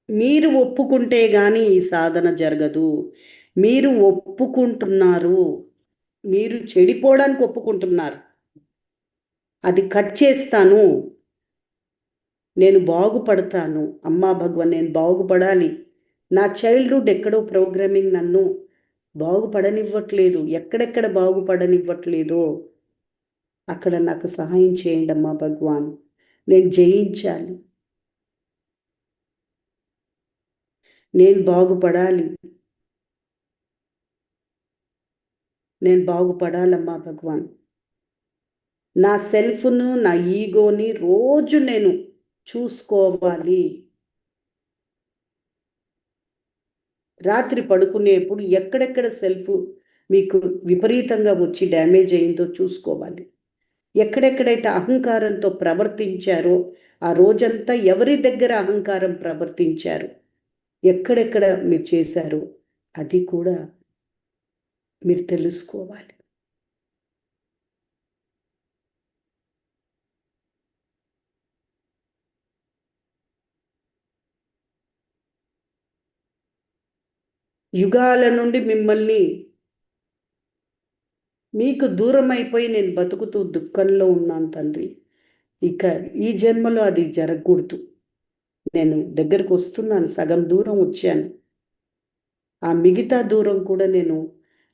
Speaker 1: మీరు ఒప్పుకుంటే కానీ ఈ సాధన జరగదు. మీరు ఒప్పుకుంటున్నారు, మీరు చెడిపోవడానికి ఒప్పుకుంటున్నారు. అది కట్ చేస్తాను, నేను బాగుపడతాను. అమ్మా భగవాన్, నేను బాగుపడాలి. నా చైల్డ్హుడ్ ఎక్కడో ప్రోగ్రామింగ్ నన్ను బాగుపడనివ్వట్లేదు. ఎక్కడెక్కడ బాగుపడనివ్వట్లేదో అక్కడ నాకు సహాయం చేయండి అమ్మా భగవాన్. నేను జయించాలి, నేను బాగుపడాలి, నేను బాగుపడాలమ్మా భగవాన్. నా సెల్ఫ్ను, నా ఈగోని రోజు నేను చూసుకోవాలి. రాత్రి పడుకునేప్పుడు ఎక్కడెక్కడ సెల్ఫ్ మీకు విపరీతంగా వచ్చి డ్యామేజ్ అయిందో చూసుకోవాలి. ఎక్కడెక్కడైతే అహంకారంతో ప్రవర్తించారో ఆ రోజంతా ఎవరి దగ్గర అహంకారం ప్రవర్తించారు, ఎక్కడెక్కడ మీరు చేశారో అది కూడా మీరు తెలుసుకోవాలి. యుగాల నుండి మిమ్మల్ని మీకు దూరం అయిపోయి నేను బతుకుతూ దుఃఖంలో ఉన్నాను తండ్రి. ఇక ఈ జన్మలో అది జరగకూడదు. నేను దగ్గరకు వస్తున్నాను, సగం దూరం వచ్చాను. ఆ మిగతా దూరం కూడా నేను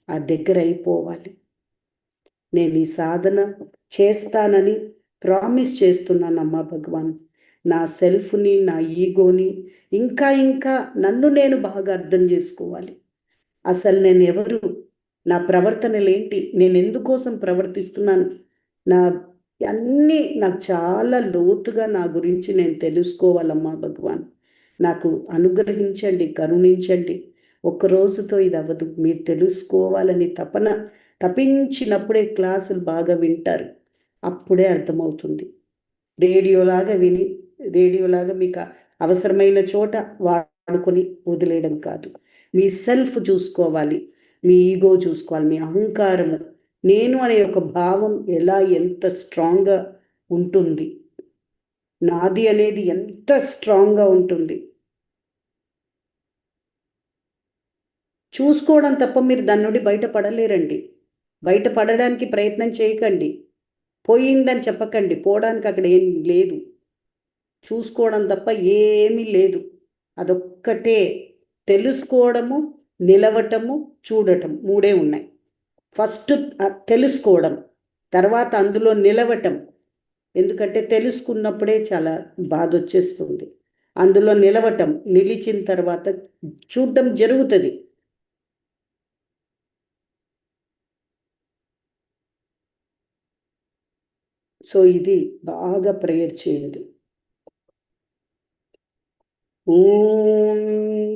Speaker 1: ఆ దగ్గర అయిపోవాలి. నేను ఈ సాధన చేస్తానని ప్రామిస్ చేస్తున్నానమ్మా భగవాన్. నా సెల్ఫ్ని, నా ఈగోని ఇంకా ఇంకా నన్ను నేను బాగా అర్థం చేసుకోవాలి. అసలు నేను ఎవరు, నా ప్రవర్తనలేంటి, నేను ఎందుకోసం ప్రవర్తిస్తున్నాను, నా అన్నీ నాకు చాలా లోతుగా నా గురించి నేను తెలుసుకోవాలమ్మా భగవాన్. నాకు అనుగ్రహించండి, కరుణించండి. ఒక్క రోజుతో ఇది అవ్వదు. మీరు తెలుసుకోవాలని తపించినప్పుడే క్లాసులు బాగా వింటారు. అప్పుడే అర్థమవుతుంది. రేడియోలాగా విని, రేడియోలాగా మీకు అవసరమైన చోట వాడుకొని వదిలేయడం కాదు. మీ సెల్ఫ్ చూసుకోవాలి, మీ ఈగో చూసుకోవాలి, మీ అహంకారము, నేను అనే ఒక భావం ఎంత స్ట్రాంగ్గా ఉంటుంది, నాది అనేది ఎంత స్ట్రాంగ్గా ఉంటుంది చూసుకోవడం తప్ప మీరు దాని నుండి బయటపడలేరండి. బయటపడడానికి ప్రయత్నం చేయకండి. పోయిందని చెప్పకండి. పోవడానికి అక్కడ ఏం లేదు. చూసుకోవడం తప్ప ఏమీ లేదు. అదొక్కటే. తెలుసుకోవడము, నిలవటము, చూడటం మూడే ఉన్నాయి. ఫస్ట్ తెలుసుకోవడం, తర్వాత అందులో నిలవటం. ఎందుకంటే తెలుసుకున్నప్పుడే చాలా బాధ వచ్చేస్తుంది. అందులో నిలవటం, నిలిచిన తర్వాత చూడటం జరుగుతుంది. సో ఇది బాగా ప్రేయర్ చేయండి. ఓం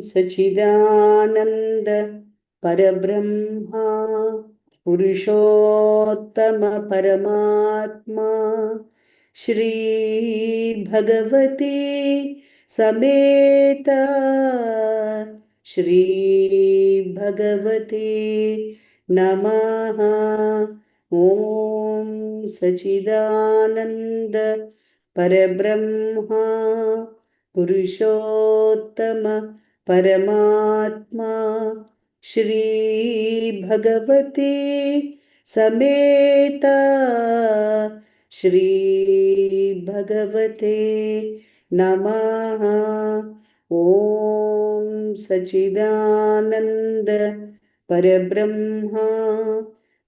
Speaker 1: సచిదానంద పరబ్రహ్మ పురుషోత్తమ పరమాత్మా శ్రీ భగవతి సమేత శ్రీ భగవతి నమః. ఓం సచిదానంద పరబ్రహ్మ పురుషోత్తమ పరమాత్మా శ్రీ భగవతి సమేత శ్రీ భగవతే నమః. ఓం సచిదానంద పరబ్రహ్మ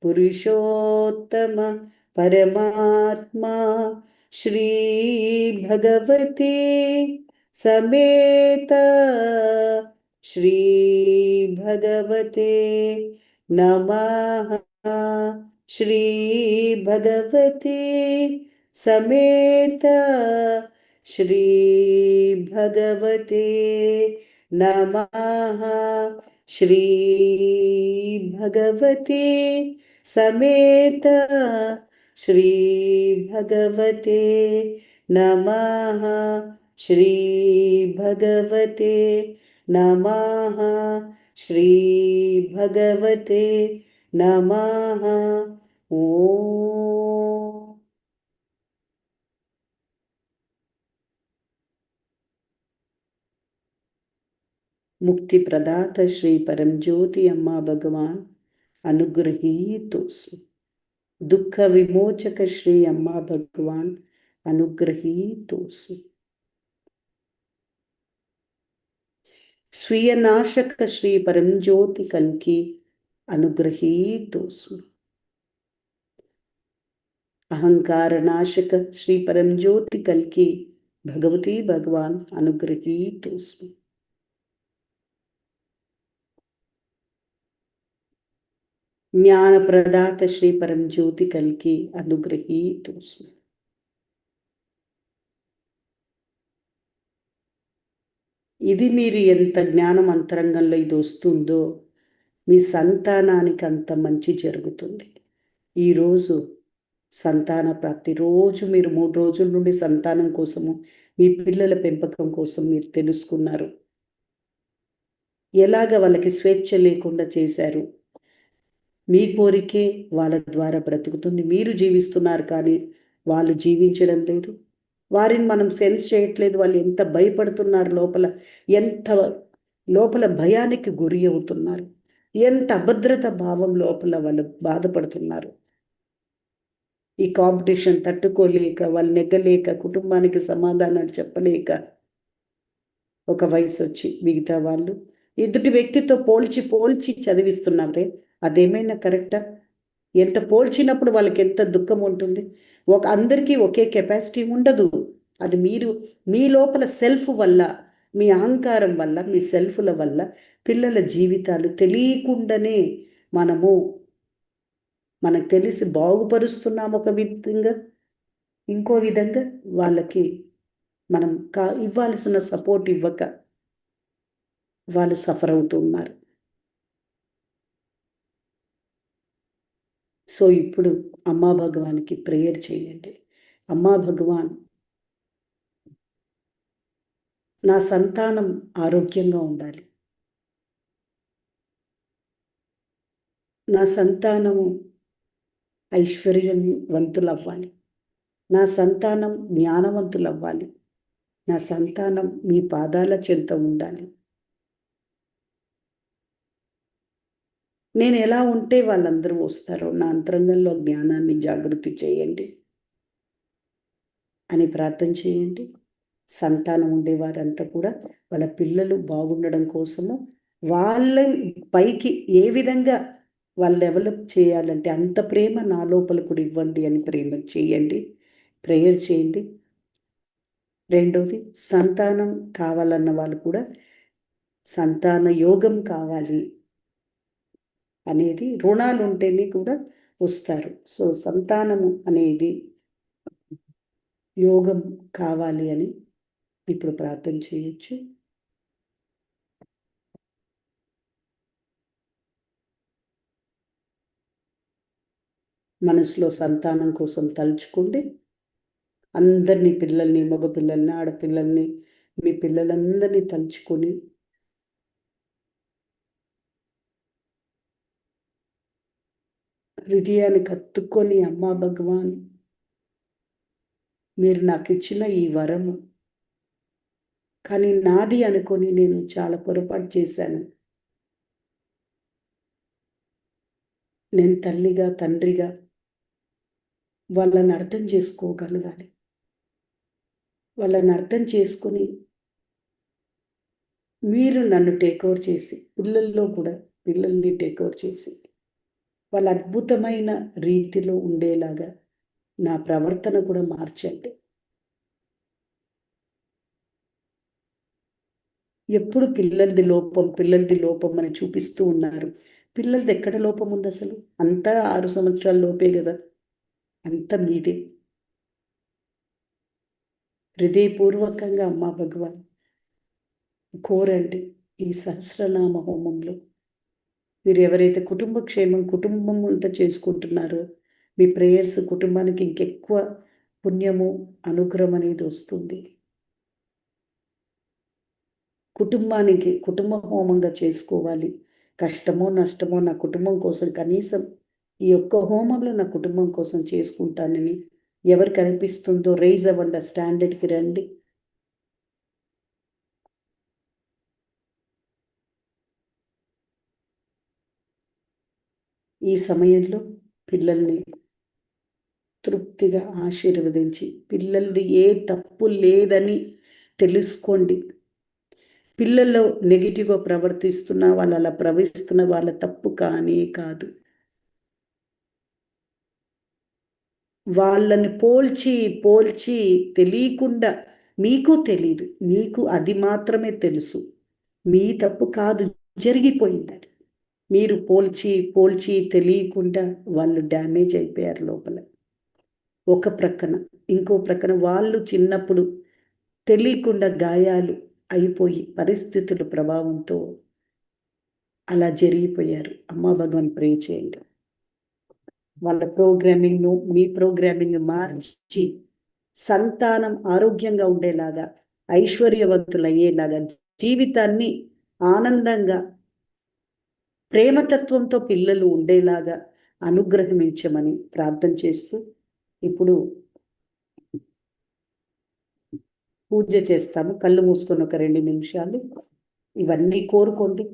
Speaker 1: పురుషోత్తమ పరమాత్మా శ్రీ భగవతి సమేత శ్రీ భగవతే నమః. శ్రీ భగవతి సమేత శ్రీ భగవతే నమః. శ్రీ భగవతి సమేత శ్రీ భగవతే నమః. శ్రీ భగవతే నమః. శ్రీ భగవతే నమః. ఓం ముక్తి ప్రదాత శ్రీ పరంజ్యోతి అమ్మా భగవాన్ అనుగ్రహీతోస్మి. దుఃఖ విమోచక శ్రీ అమ్మా భగవాన్ అనుగ్రహీతోస్మి. స్వీయ నాశక శ్రీ పరంజ్యోతి కల్కి అనుగ్రహీతోస్మి. అహంకార నాశక శ్రీ పరంజ్యోతి కల్కి భగవతి భగవాన్ అనుగ్రహీతోస్మి. జ్ఞాన ప్రదాత శ్రీ పరంజ్యోతి కల్కి అనుగ్రహీతోస్మి. ఇది మీరు ఎంత జ్ఞానం అంతరంగంలో ఇది వస్తుందో మీ సంతానానికి అంత మంచి జరుగుతుంది. ఈరోజు సంతాన ప్రాప్తి, రోజు మీరు 3 రోజుల నుండి సంతానం కోసము, మీ పిల్లల పెంపకం కోసం మీరు తెలుసుకున్నారు. ఎలాగ వాళ్ళకి స్వేచ్ఛ లేకుండా చేశారు. మీ కోరికే వాళ్ళ ద్వారా బ్రతుకుతుంది. మీరు జీవిస్తున్నారు కానీ వాళ్ళు జీవించడం లేదు. వారిని మనం సెన్స్ చేయట్లేదు. వాళ్ళు ఎంత భయపడుతున్నారు, ఎంత లోపల భయానికి గురి అవుతున్నారు, ఎంత అభద్రత భావం లోపల వాళ్ళు బాధపడుతున్నారు. ఈ కాంపిటీషన్ తట్టుకోలేక, వాళ్ళు నెగ్గలేక, కుటుంబానికి సమాధానాలు చెప్పలేక ఒక వయసు వచ్చి మిగతా వాళ్ళు ఎదుటి వ్యక్తితో పోల్చి పోల్చి చదివిస్తున్నారే, అదేమైనా కరెక్టా? ఎంత పోల్చినప్పుడు వాళ్ళకి ఎంత దుఃఖం ఉంటుంది. అందరికీ ఒకే కెపాసిటీ ఉండదు. అది మీరు మీ లోపల సెల్ఫ్ వల్ల, మీ అహంకారం వల్ల, మీ సెల్ఫ్ల వల్ల పిల్లల జీవితాలు తెలియకుండానే మనము మనకు తెలిసి బాగుపరుస్తున్నాం ఒక విధంగా, ఇంకో విధంగా వాళ్ళకి మనం ఇవ్వాల్సిన సపోర్ట్ ఇవ్వక వాళ్ళు సఫర్ అవుతున్నారు. సో ఇప్పుడు అమ్మా భగవాన్కి ప్రేయర్ చేయండి. అమ్మా భగవాన్, నా సంతానం ఆరోగ్యంగా ఉండాలి, నా సంతానము ఐశ్వర్యవంతులవ్వాలి, నా సంతానం జ్ఞానవంతులవ్వాలి, నా సంతానం మీ పాదాల చెంత ఉండాలి. నేను ఎలా ఉంటే వాళ్ళందరూ వస్తారో నా అంతరంగంలో జ్ఞానాన్ని జాగృతి చేయండి అని ప్రార్థన చేయండి. సంతానం ఉండేవారంతా కూడా వాళ్ళ పిల్లలు బాగుండడం కోసము వాళ్ళ పైకి ఏ విధంగా వాళ్ళు డెవలప్ చేయాలంటే అంత ప్రేమ నా లోపల కూడా ఇవ్వండి అని ప్రేమ చేయండి, ప్రేయర్ చేయండి. రెండోది, సంతానం కావాలన్న వాళ్ళు కూడా సంతాన యోగం కావాలి అనేది, రుణాలు ఉంటేనే కూడా వస్తారు. సో సంతానము అనేది యోగం కావాలి అని ఇప్పుడు ప్రార్థన చేయొచ్చు. మనసులో సంతానం కోసం తలుచుకోండి. అందరినీ, పిల్లల్ని, మగపిల్లల్ని, ఆడపిల్లల్ని, మీ పిల్లలందరినీ తలుచుకొని హృదయానికి హత్తుకొని, అమ్మా భగవాన్, మీరు నాకు ఇచ్చిన ఈ వరము కానీ నాది అనుకొని నేను చాలా పొరపాటు చేశాను. నేను తల్లిగా, తండ్రిగా వాళ్ళని అర్థం చేసుకోగలగాలి. వాళ్ళని అర్థం చేసుకొని మీరు నన్ను టేక్ ఓవర్ చేసి, పిల్లల్లో కూడా పిల్లల్ని టేక్ ఓవర్ చేసి వాళ్ళ అద్భుతమైన రీతిలో ఉండేలాగా నా ప్రవర్తన కూడా మార్చండి. ఎప్పుడు పిల్లలది లోపం అని చూపిస్తూ ఉన్నారు. పిల్లలది ఎక్కడ లోపం ఉంది అసలు? అంతా 6 సంవత్సరాల లోపే కదా! అంతా మీదే. హృదయపూర్వకంగా అమ్మా భగవాన్ కోరండి. ఈ సహస్రనామ హోమంలో మీరు ఎవరైతే కుటుంబం అంతా చేసుకుంటున్నారో, మీ ప్రేయర్స్ కుటుంబానికి ఇంకెక్కువ పుణ్యము, అనుగ్రహం అనేది వస్తుంది. కుటుంబ హోమంగా చేసుకోవాలి. కష్టమో నష్టమో నా కుటుంబం కోసం కనీసం ఈ ఒక్క హోమంలో నా కుటుంబం కోసం చేసుకుంటానని ఎవరికి అనిపిస్తుందో రైజ్ అవ్వండి, ఆ స్టాండర్డ్కి రండి. ఈ సమయంలో పిల్లల్ని తృప్తిగా ఆశీర్వదించి, పిల్లలది ఏ తప్పు లేదని తెలుసుకోండి. పిల్లల్లో నెగిటివ్గా ప్రవర్తిస్తున్న వాళ్ళు అలా ప్రవర్తిస్తున్న వాళ్ళ తప్పు కానే కాదు. వాళ్ళని పోల్చి తెలియకుండా, మీకు తెలీదు, మీకు అది మాత్రమే తెలుసు. మీ తప్పు కాదు, జరిగిపోయిందది. మీరు పోల్చి తెలియకుండా వాళ్ళు డ్యామేజ్ అయిపోయారు లోపల. ఒక ప్రక్కన. ఇంకో ప్రక్కన వాళ్ళు చిన్నప్పుడు తెలియకుండా గాయాలు అయిపోయి పరిస్థితుల ప్రభావంతో అలా జరిగిపోయారు. అమ్మా భగవాన్ ప్రే చేయండి. వాళ్ళ ప్రోగ్రామింగ్‌ను, మీ ప్రోగ్రామింగ్ మార్చి సంతానం ఆరోగ్యంగా ఉండేలాగా, ఐశ్వర్యవంతులయ్యేలాగా, జీవితాన్ని ఆనందంగా, ప్రేమతత్వంతో పిల్లలు ఉండేలాగా అనుగ్రహించమని ప్రార్థన చేస్తూ ఇప్పుడు పూజ చేస్తాము. కళ్ళు మూసుకొని ఒక 2 నిమిషాలు ఇవన్నీ కోరుకోండి.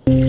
Speaker 1: ఇప్పుడు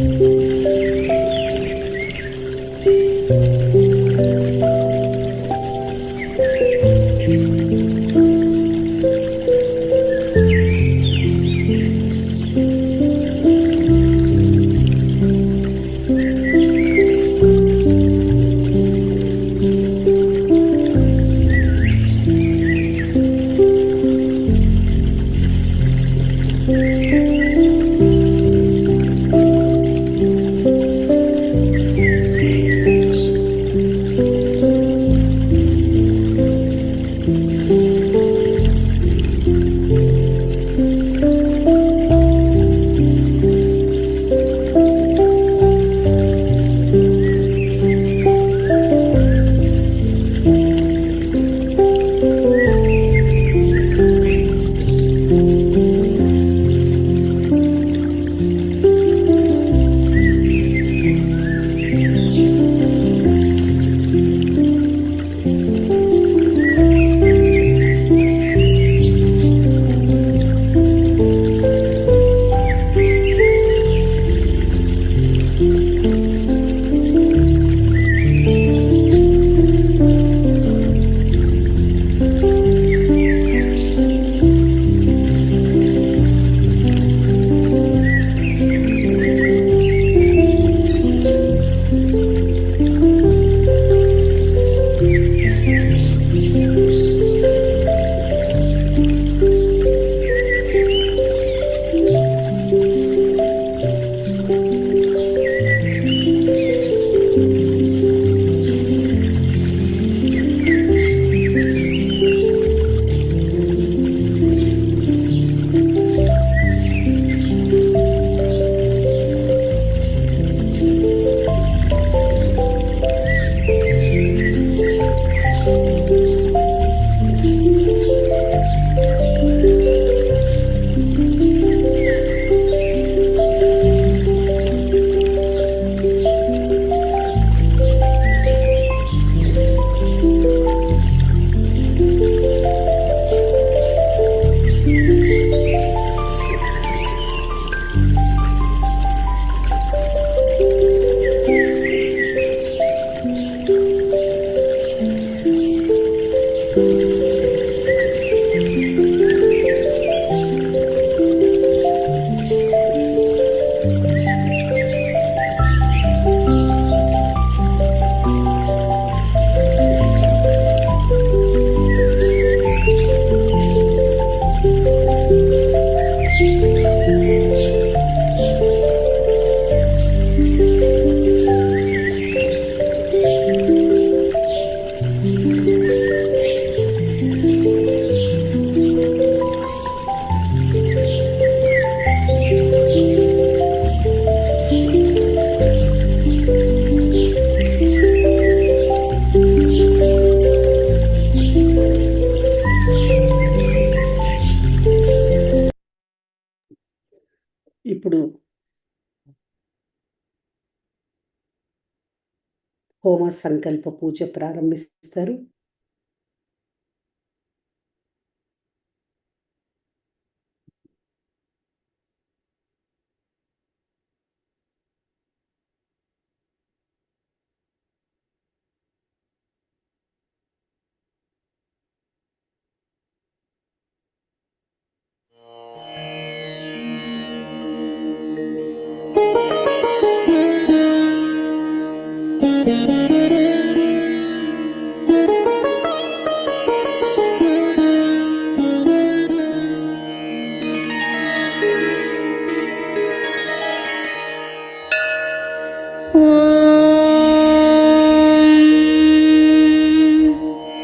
Speaker 1: హోమ సంకల్ప పూజ ప్రారంభిస్తారు.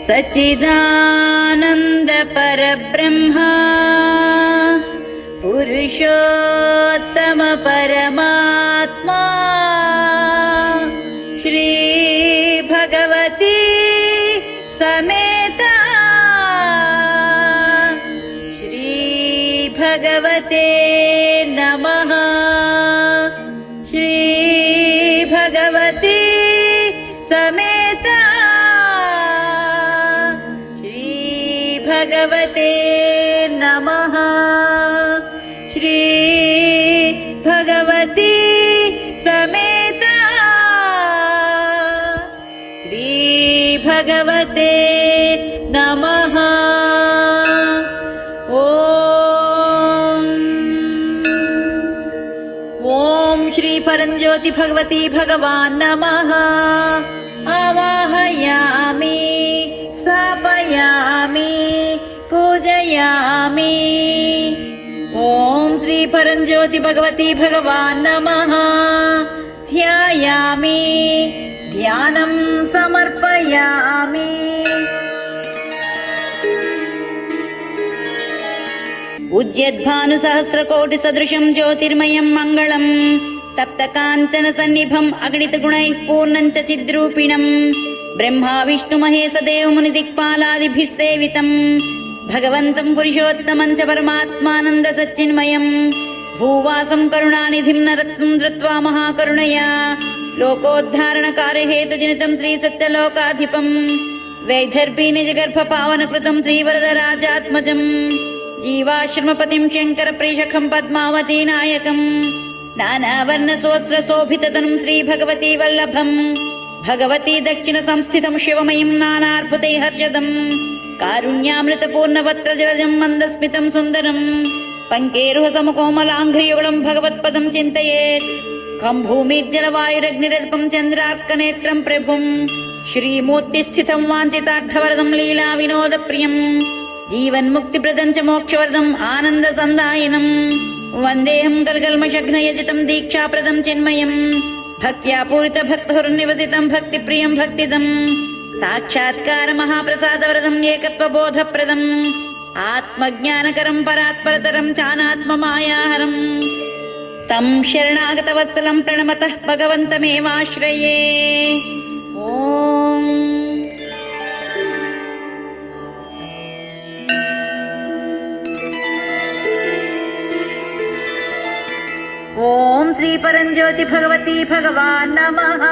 Speaker 2: सच्चिदानंद परब्रह्मा पुरुषोत्तम परमात्मा श्री भगवती समेता श्री भगवते नमः। श्री भगवती समेता भगवते नमः। श्री भगवती समेत श्री भगवते नमः। ओम श्री परंज्योति भगवती भगवान नमः। आवाहयामि स्थापयामि पूजयामि। ओम श्री परंज्योति भगवती भगवान नमः। ध्यायामि ध्यानं समर्पयामि। उद्यद्भानुसहस्रकोटिसदृशं ज्योतिर्मयं मङ्गलं तप्तकाञ्चन सन्निभम् अगणितगुणैः पूर्णं च चिद्रूपिणं ब्रह्मा विष्णुमहेशदेवमुनिदिक्पालादिभिः सेवितं भगवन्तं पुरुषोत्तमं च परमात्मानन्दसच्चिन्मयं भूवासं करुणानिधिं नरत्नं धृत्वा महाकरुणया लोकोद्धारणकार्यहेतुजनितं श्रीसत्यलोकाधिपं वैदर्भीनिजगर्भपावनकृतं श्रीवरदराजात्मजम् जीवाश्रमपतिं शङ्करप्रियशखं पद्मावती नायकं नानावर्णसोऽस्त्रशोभिततनुं श्रीभगवती वल्लभं भगवती दक्षिणसंस्थितं शिवमयं नानार्भुतैः हर्षदं कारुण्यामृतपूर्णवक्त्रजलजं मन्दस्मितं सुन्दरं पङ्केरुहसमकोमलाङ्घ्रियुगलं भगवत्पदं चिन्तयेत् खं भूमिर्जलवायुरग्निरल्पं चन्द्रार्कनेत्रं प्रभुं श्रीमूर्तिस्थितं वाञ्छितार्थवरदं लीलाविनोदप्रियं जीवन्मुक्तिप्रदं च मोक्षवरदम् आनन्दसन्दायिनं वन्देऽहं कलकल्मषघ्नयजितं दीक्षाप्रदं चिन्मयं भक्त्या पूरितभक्तहुर्निवसितं भक्तिप्रियं भक्तिदं साक्षात्कारमहाप्रसादवरदं एकत्वबोधप्रदम् आत्मज्ञानकरं परात्परतरं चानात्ममायाहरं तं शरणागतवत्सलं प्रणमतः भगवन्तमेवाश्रये। ओम ओम श्री परंज्योति भगवती भगवान नमः।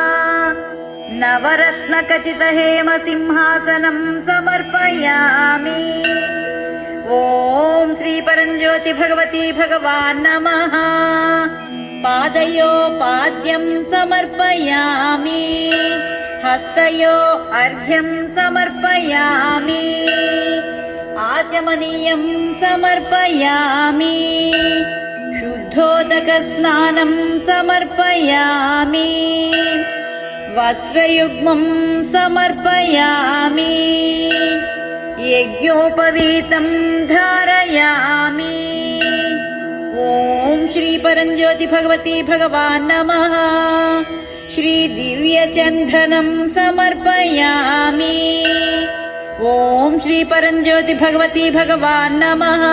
Speaker 2: नवरत्नखचित हेम सिंहासनं समर्पयामि। ओम श्री परंज्योति भगवती भगवान नमः। पादयो पाद्यं समर्पयामि। हस्तयो अर्घ्यं समर्पयामि। आचमनीयं समर्पयामि। शुद्धोदकस्नानं समर्पयामि। वस्त्रयुग्मं समर्पयामि। यज्ञोपवीतं धारयामि। ओम श्री परंज्योति भगवती भगवान नमः। श्री दिव्यचन्दनं समर्पयामि। ओम श्री परंज्योति भगवती भगवान नमः।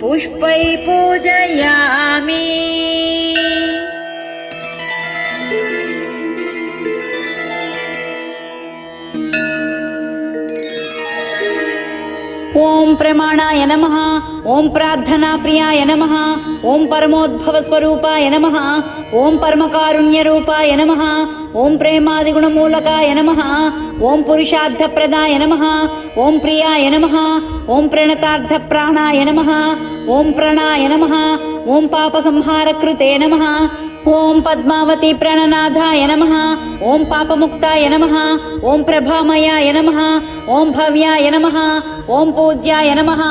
Speaker 2: पुष्पै पूजयामि। ओम प्रमाणाय नमः। ओम प्रार्थना प्रियाय नमः। ओम परमोद्भव स्वरूपाय नमः। ओम परमकारुण्य रूपाय नमः। ओम प्रेमादिगुणमूलकाय नमः। ओम पुरुषार्थप्रदाय नमः। ओम प्रियाय नमः। ओम प्रणतार्थप्राणाय नमः। ओम प्रणाय नमः। ओम पापसंहारकृते नमः। ओम पद्मावती प्रणनाथाय नमः। ओम पापमुक्ताय नमः। ओम प्रभामयाय नमः। ओम भव्याय नमः। ओम पूज्याय नमः।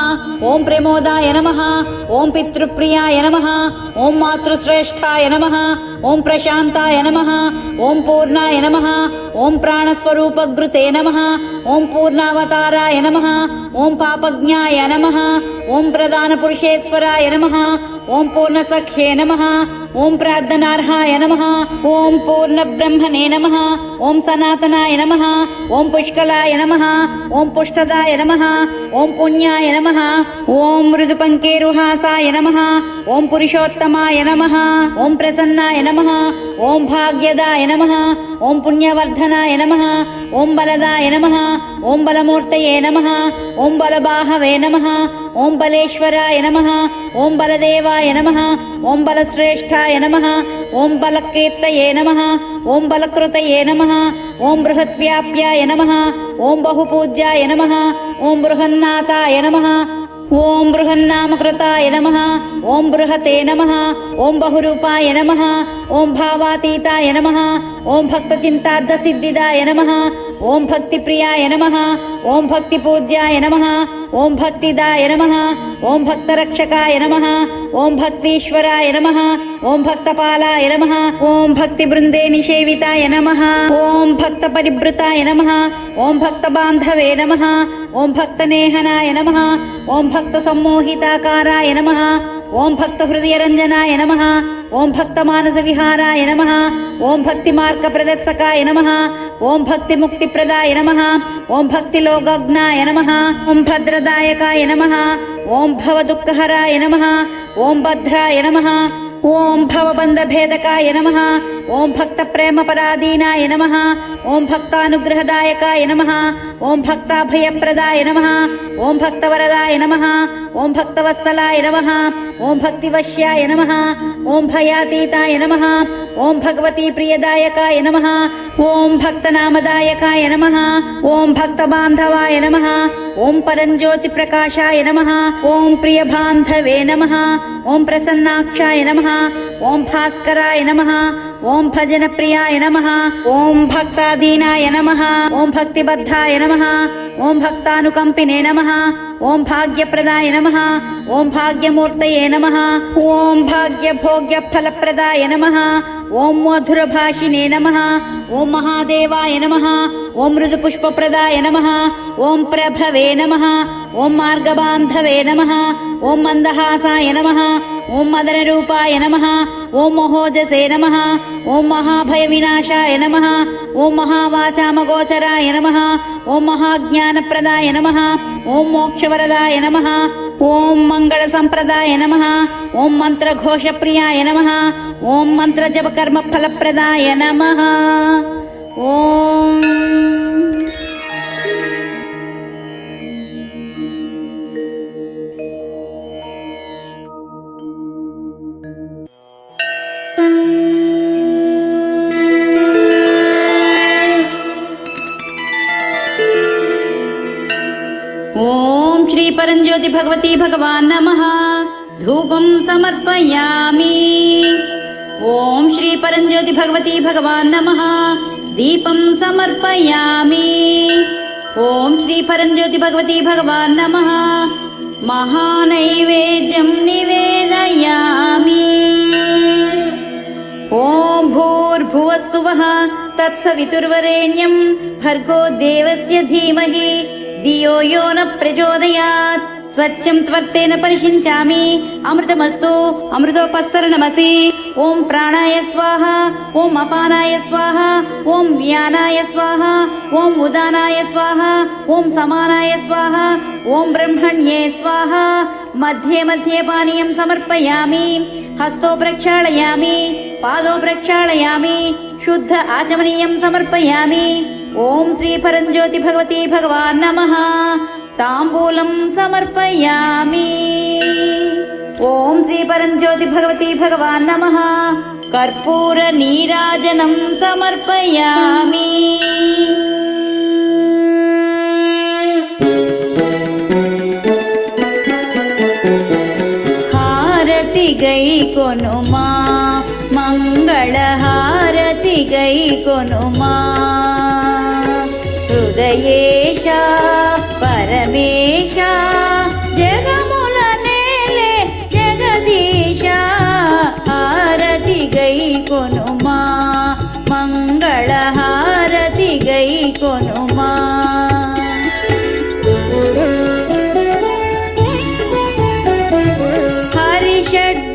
Speaker 2: ओम प्रमोदाय नमः। ओम पितृप्रियाय नमः। ओम मातृश्रेष्ठाय नमः। ओम प्रशान्ताय नमः। ओम पूर्णाय नमः। ओम प्राणस्वरूपघृते नमः। ओम पूर्णावताराय नमः। ओम पापज्ञाय नमः। ओम प्रधानपुरुषेश्वराय नमः। ओम पूर्णसख्ये नमः। ओम प्रार्थनार्हाय नमः। ओम पूर्णब्रह्मणे नमः। ओम सनातनाय नमः। ओम पुष्कलाय नमः। ओम पुष्टदाय नमः। ओम पुण्याय नमः। ओम मृदुपङ्केरुहासाय नमः। ओम पुरुषोत्तमाय नमः। ओम प्रसन्नाय नमः। ओम भाग्यदाय नमः। ओम पुण्यवर्धनाय नमः। ओम बलदाय नमः। ओम बलमूर्तये नमः। ओम बलबाहवे नमः। ओम बलेश्वराय नमः। ओम बलदेवाय नमः। ओम बलश्रेष्ठाय नमः। ओम बलकीर्तये नमः। ओम बलकृतये नमः। ओम बृहद्व्याप्याय नमः। ओम बहुपूज्याय नमः। ओम बृहन्नाथाय नमः। ఓం బృహన్నామకృతాయ నమః. ఓం బృహతే నమః. ఓం బహురూపాయ నమః. ఓం భావాతీతాయ నమః. ఓం భక్తచింతార్థ సిద్ధిదాయ నమః. ఓం భక్తిప్రియాయ నమః. ఓం భక్తిపూజ్యాయ నమః. ఓం భక్తిదాయ నమః. ఓం భక్తరక్షకాయ నమః. ఓం భక్తీశ్వరాయ నమః. ఓం భక్తపాలాయ నమః. ఓం భక్తి బృందే నిషేవితాయ నమః. ఓం భక్త పరిభృతాయ నమః. ఓం భక్త బాంధవే నమః. ఓం భక్తనేహనాయ నమః. ఓం భక్త సమ్మోహితాకారాయ నమః. ఓం భక్త హృదయరంజనాయ నమః. ఓం భక్త మానస విహారాయ నమః. ఓం భక్తి మార్గ ప్రదర్శకాయ నమః. ఓం భక్తి ముక్తి ప్రదాయ నమః. ఓం భక్తి లోకజ్ఞాయ నమః. ఓం భద్రదాయకాయ నమః. ఓం భవ దుఃఖహరాయ నమః. ఓం భద్రాయ నమః. ఓం భవబంధ భేదకాయ నమః. ఓం భక్త ప్రేమ పరాధీనాయ నమః. ఓం భక్తానుగ్రహదాయకాయ నమః. ఓం భక్తాభయప్రదాయ నమః. ఓం భక్తవరదాయ నమః. ఓం భక్తవత్సలాయ నమః. ఓం భక్తివశ్యాయ నమః. ఓం భయాతీతాయ నమః. ఓం భగవతీ ప్రియదాయకాయ నమః. ఓం భక్తనామదాయకాయ నమః. ఓం భక్తబాంధవాయ నమః. ఓం పరంజ్యోతి ప్రకాశాయ నమః. ఓం ప్రియబాంధవే నమః. ఓం ప్రసన్నాక్షాయ నమః. ఓం భాస్కరాయ నమః. ఓం భజన ప్రియాయ నమః. ఓం భక్తాదీనాయ నమః. ఓం భక్తిబద్ధాయ నమః. ఓం భక్తానుకంపినే నమః. ఓం భాగ్యప్రదాయ నమః. ఓం భాగ్యమూర్తయే నమః. ఓం భాగ్యభోగ్య ఫలప్రదాయ నమః. ఓం మధురభాషినే నమః. ఓం మహాదేవాయ నమః. ఓం మృదుపుష్పప్రదాయ నమః. ఓం ప్రభవే నమః. ఓం మార్గబాంధవే నమః. ఓం మందహాసాయ నమః. ఓం మదనరూపాయ నమః. ఓం మహోజసే నమః. ఓం మహాభయ వినాశాయ నమః. ఓం మహావాచామగోచరాయ నమః. ఓం మహాజ్ఞానప్రదాయ నమః. ఓం మోక్షవరదాయ నమః. ఓం మంగళ సంప్రదాయ నమః. ఓం మంత్రఘోషప్రియాయ నమః. ఓం మంత్రజపకర్మ ఫలప్రదాయ నమః. ఓం ఓం శ్రీ పరంజ్యోతి భగవతి భగవాన్ నమః. ధూపం సమర్పయామి. ఓం శ్రీ పరంజ్యోతి భగవతి భగవాన్ నమః. దీపం సమర్పయామి. ఓం శ్రీ పరంజ్యోతి భగవతి భగవాన్ నమః. మహానైవేద్యం నివేదయామి. ఓం భూర్భువస్సువః తత్సవితుర్వరేణ్యం భర్గో దేవస్య ధీమహి ధియో యో న ప్రచోదయాత్. సత్యం త్వర్తేన పరిశించామి. అమృతమస్తు అమృతోపస్తరణమసి. ఓం ప్రాణాయ స్వాహ. ఓం అపానాయ స్వాహ. ఓం వ్యానాయ స్వాహ. ఓం ఉదానాయ స్వాహ. ఓం సమానాయ స్వాహ. ఓం బ్రహ్మణ్యే స్వాహ. మధ్యే మధ్యే పానీయం సమర్పయామి. హస్తో ప్రక్షాళయామి. పాదో ప్రక్షాళయామి. శుద్ధ ఆచమనీయం సమర్పయామి. ఓం శ్రీ పరంజ్యోతి భగవతి భగవాన్ నమః. తాంబూలం సమర్పయామి. ఓం శ్రీ పరంజ్యోతి భగవతి భగవాన్ నమః. కర్పూర నీరాజనం సమర్పయామి. హారతి గై కొనుమా మంగళహారతి గై కొనుమా. హృదయేశ పరమేశ జగముల నేలే జగదీశ. హారతి గై కొనుమా మంగళహారతి గై కొనుమా.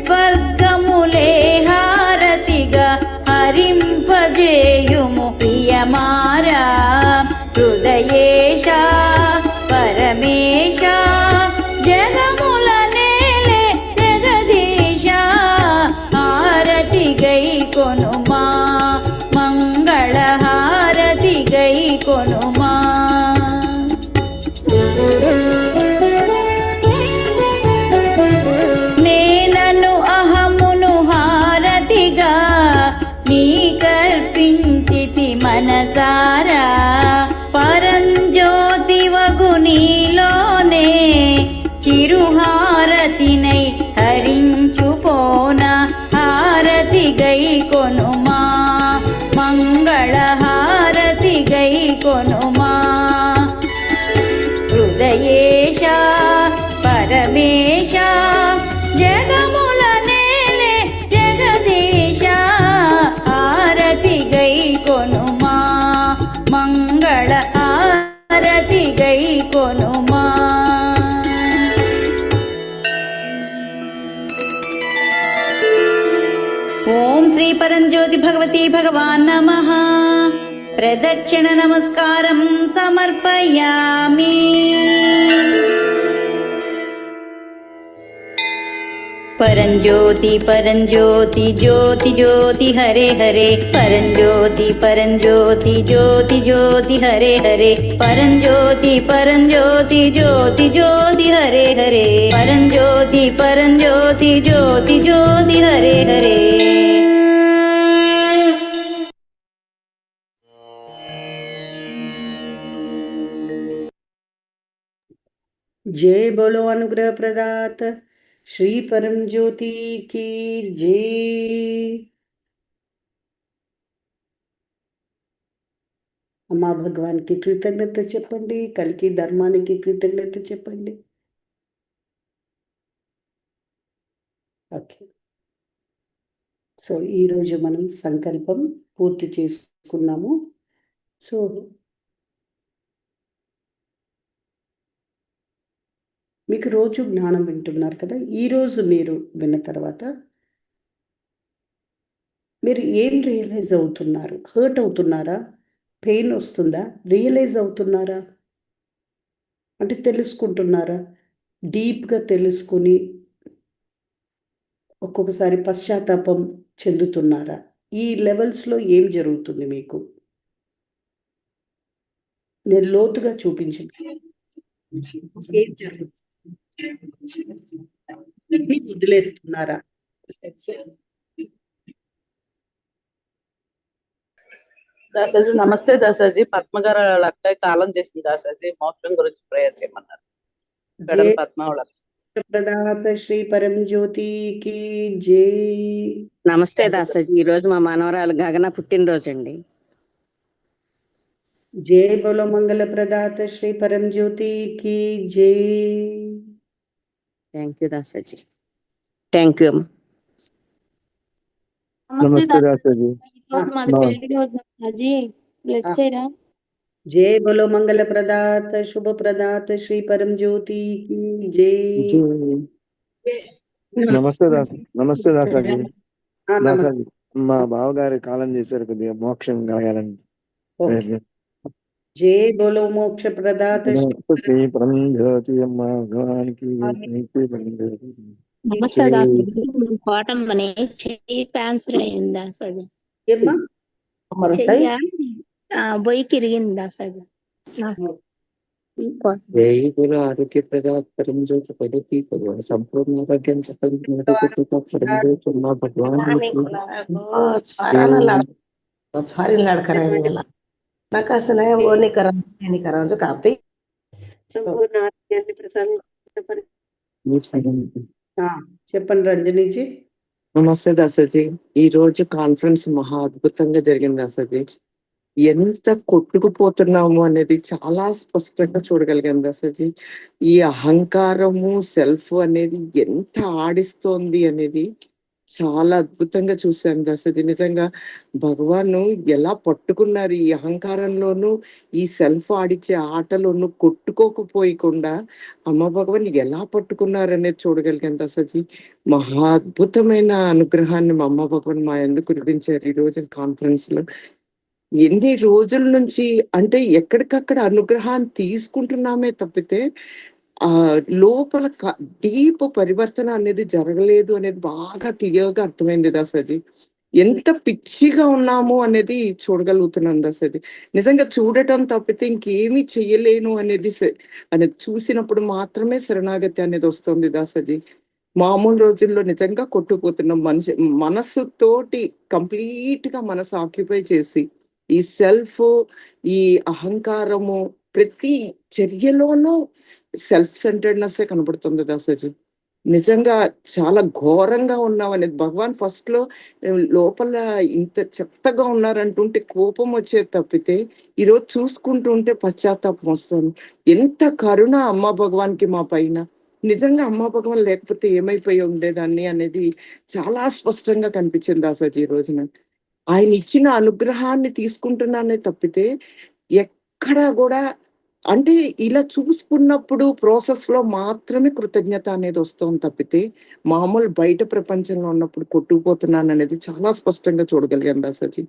Speaker 2: హరిషడ్వర్గములే హారతిగా హరింపజేయుము ప్రియమారా. హృదయేశ పరమేశ జగముల నేలే జగదీశ. హారతి గై కొనుమా మంగళహారతి గై కొనుమా. నేనను అహమును హారతిగా నీకర్పించితి మనసారా. పరంజ్యోతి వగు నీలోనే చిరు గై కొనుమా మంగళహారతి గై కొనుమా హృదయేశ పరమేశ జగముల నేలే జగదీశ హారతి గై కొనుమా మంగళ హారతి గై కొనుమా ఓం శ్రీ పరంజ్యోతి భగవతి భగవాన్ నమః ప్రదక్షిణ నమస్కారం సమర్పయామి. పరంజ్యోతి పరంజ్యోతి జ్యోతి జ్యోతి హరే హరే పరంజ్యోతి పరంజ్యోతి జ్యోతి జ్యోతి హరే హరే పరంజ్యోతి పరంజ్యోతి జ్యోతి జ్యోతి హరే హరే పరంజ్యోతి పరంజ్యోతి జ్యోతి జ్యోతి హరే హరే.
Speaker 1: जय बोलो अनुग्रह प्रदात श्री परम ज्योति की जय. అమ్మా భగవాన్కి కృతజ్ఞత చెప్పండి, కలికి ధర్మానికి కృతజ్ఞత చెప్పండి. ఓకే, సో ఈరోజు మనం సంకల్పం పూర్తి చేసుకున్నాము. సో మీకు రోజు జ్ఞానం వింటున్నారు కదా, ఈరోజు మీరు విన్న తర్వాత మీరు ఏం రియలైజ్ అవుతున్నారు? హర్ట్ అవుతున్నారా? పెయిన్ వస్తుందా? రియలైజ్ అవుతున్నారా? అంటే తెలుసుకుంటున్నారా? డీప్గా తెలుసుకుని ఒక్కొక్కసారి పశ్చాత్తాపం చెందుతున్నారా? ఈ లెవెల్స్లో ఏం జరుగుతుంది మీకు? నేను లోతుగా చూపించింది ఏం జరుగుతుంది? వదిలేస్తున్నారా?
Speaker 3: దాసాజీ నమస్తే. దాసాజీ పద్మ గారు వాళ్ళ అక్కయ్య కాలం చేసింది. దాసాజీ మోక్షం గురించి ప్రేయర్ చేయమన్నారు. మేడం పద్మ వాళ్ళ
Speaker 1: ప్రదాత శ్రీ పరం జ్యోతికి జై.
Speaker 4: నమస్తే దాసాజీ, ఈ రోజు మా మనవరాలు గగన పుట్టినరోజు అండి.
Speaker 1: జై బోలో మంగళ ప్రదాత శ్రీ పరం జ్యోతికి జై.
Speaker 4: Thank you Dasaji, thank you.
Speaker 5: నమస్తే దాసాజీ.
Speaker 1: जय बोलो मंगल प्रदात शुभ प्रदात श्री परम ज्योति की जय.
Speaker 5: నమస్తే దాసాజీ.
Speaker 1: हाँ, नमस्ते.
Speaker 5: దాసాజీ మా బావగారు కాలం చేశారు, కొద్దిగా మోక్షం కలగాలని.
Speaker 1: ओके. जय बोलो मोक्ष प्रदात
Speaker 5: శ్రీ పరం జ్యోతి అమ్మ భగవానికి
Speaker 6: నమస్తే దాసాజీ. కోటమ్మని చెయ్యి క్యాన్సర్ అయింది దాసాజీ.
Speaker 1: ఏమ్మా?
Speaker 6: బొయ్యికి ఇరిగింది దాసాజీ.
Speaker 7: జై గురు ఆరోగ్య ప్రదాత పరం జ్యోతి పడతి భగవాన్ సంపూర్ణ ఆరోగ్యం
Speaker 8: सारी लड़का रहेंगे नका से नहीं वो नहीं करा जो काफी
Speaker 1: చెప్పండి రంజనీజీ.
Speaker 7: నమస్తే దాసాజీ. ఈ రోజు కాన్ఫరెన్స్ మహా అద్భుతంగా జరిగింది దాసాజీ. ఎంత కొట్టుకుపోతున్నాము అనేది చాలా స్పష్టంగా చూడగలిగాను దాసాజీ. ఈ అహంకారము సెల్ఫ్ అనేది ఎంత ఆడిస్తోంది అనేది చాలా అద్భుతంగా చూశాను దాసాజీ. నిజంగా భగవాను ఎలా పట్టుకున్నారు ఈ అహంకారంలోనూ ఈ సెల్ఫ్ ఆడిచ్చే ఆటలోనూ కొట్టుకోకపోయకుండా అమ్మ భగవాన్ ఎలా పట్టుకున్నారు అనేది చూడగలిగాను దాసాజీ. మహా అద్భుతమైన అనుగ్రహాన్ని మా అమ్మ భగవాన్ మా ఎందుకు కురిపించారు ఈ రోజు కాన్ఫరెన్స్ లో. ఎన్ని రోజుల నుంచి అంటే ఎక్కడికక్కడ అనుగ్రహాన్ని తీసుకుంటున్నామే తప్పితే లోపల డీప్ పరివర్తన అనేది జరగలేదు అనేది బాగా క్లియర్గా అర్థమైంది దాసాజీ. ఎంత పిచ్చిగా ఉన్నాము అనేది చూడగలుగుతున్నాను దాసాజీ. నిజంగా చూడటం తప్పితే ఇంకేమీ చెయ్యలేను అనేది చూసినప్పుడు మాత్రమే శరణాగతి అనేది వస్తుంది దాసాజీ. మామూలు రోజుల్లో నిజంగా కొట్టుకుపోతున్నాం. మనసుతోటి కంప్లీట్ గా మనసు ఆక్యుపై చేసి ఈ సెల్ఫ్ ఈ అహంకారము ప్రతి చర్యలోనూ సెల్ఫ్ సెంటర్డ్నెస్ కనబడుతుంది దాసాజీ. నిజంగా చాలా ఘోరంగా ఉన్నాం అనేది భగవాన్ ఫస్ట్ లో లోపల ఇంత చెత్తగా ఉన్నారంటుంటే కోపం వచ్చేది తప్పితే ఈరోజు చూసుకుంటుంటే పశ్చాత్తాపం వస్తుంది. ఎంత కరుణ అమ్మ భగవాన్కి మా పైన. నిజంగా అమ్మ భగవాన్ లేకపోతే ఏమైపోయి ఉండేదాన్ని అనేది చాలా స్పష్టంగా కనిపించింది దాసాజీ ఈ రోజున. ఆయన ఇచ్చిన అనుగ్రహాన్ని తీసుకుంటున్నానే తప్పితే ఎక్కడా కూడా అంటే ఇలా చూసుకున్నప్పుడు ప్రాసెస్ లో మాత్రమే కృతజ్ఞత అనేది వస్తుంది తప్పితే మామూలు బయట ప్రపంచంలో ఉన్నప్పుడు కొట్టుకుపోతున్నాను అనేది చాలా స్పష్టంగా చూడగలిగాను దాసాజీ.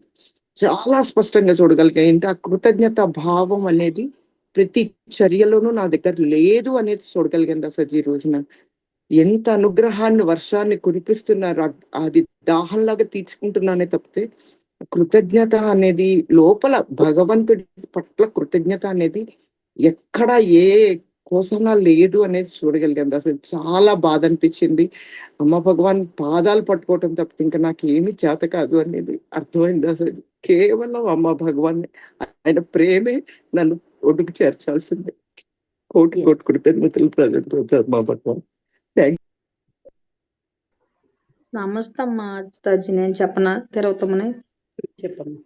Speaker 7: చాలా స్పష్టంగా చూడగలిగాను. ఇంకా కృతజ్ఞత భావం అనేది ప్రతి చర్యలోనూ నా దగ్గర లేదు అనేది చూడగలిగాను దాసాజీ ఈ రోజున. ఎంత అనుగ్రహాన్ని వర్షాన్ని కురిపిస్తున్నారు, అది దాహంలాగా తీర్చుకుంటున్నానే తప్పితే కృతజ్ఞత అనేది లోపల భగవంతుడి పట్ల కృతజ్ఞత అనేది ఎక్కడ ఏ కోసనా లేదు అనేది చూడగలిగాను. అసలు చాలా బాధ అనిపించింది. అమ్మ భగవాన్ పాదాలు పట్టుకోవటం తప్పితే ఇంకా నాకు ఏమి చేత కాదు అనేది అర్థమైంది. అసలు కేవలం అమ్మ భగవాన్ ఆయన ప్రేమే నన్ను ఒడ్డుకు చేర్చాల్సిందే. కోటి
Speaker 1: Yes.
Speaker 7: కోటి కృతజ్ఞతలు ప్రజలు అమ్మ భగవాన్.
Speaker 9: నమస్తే అమ్మా అజ్జితాజీ, నేను చెప్పనా తిరుగుతామని.
Speaker 1: చెప్పమ్మా.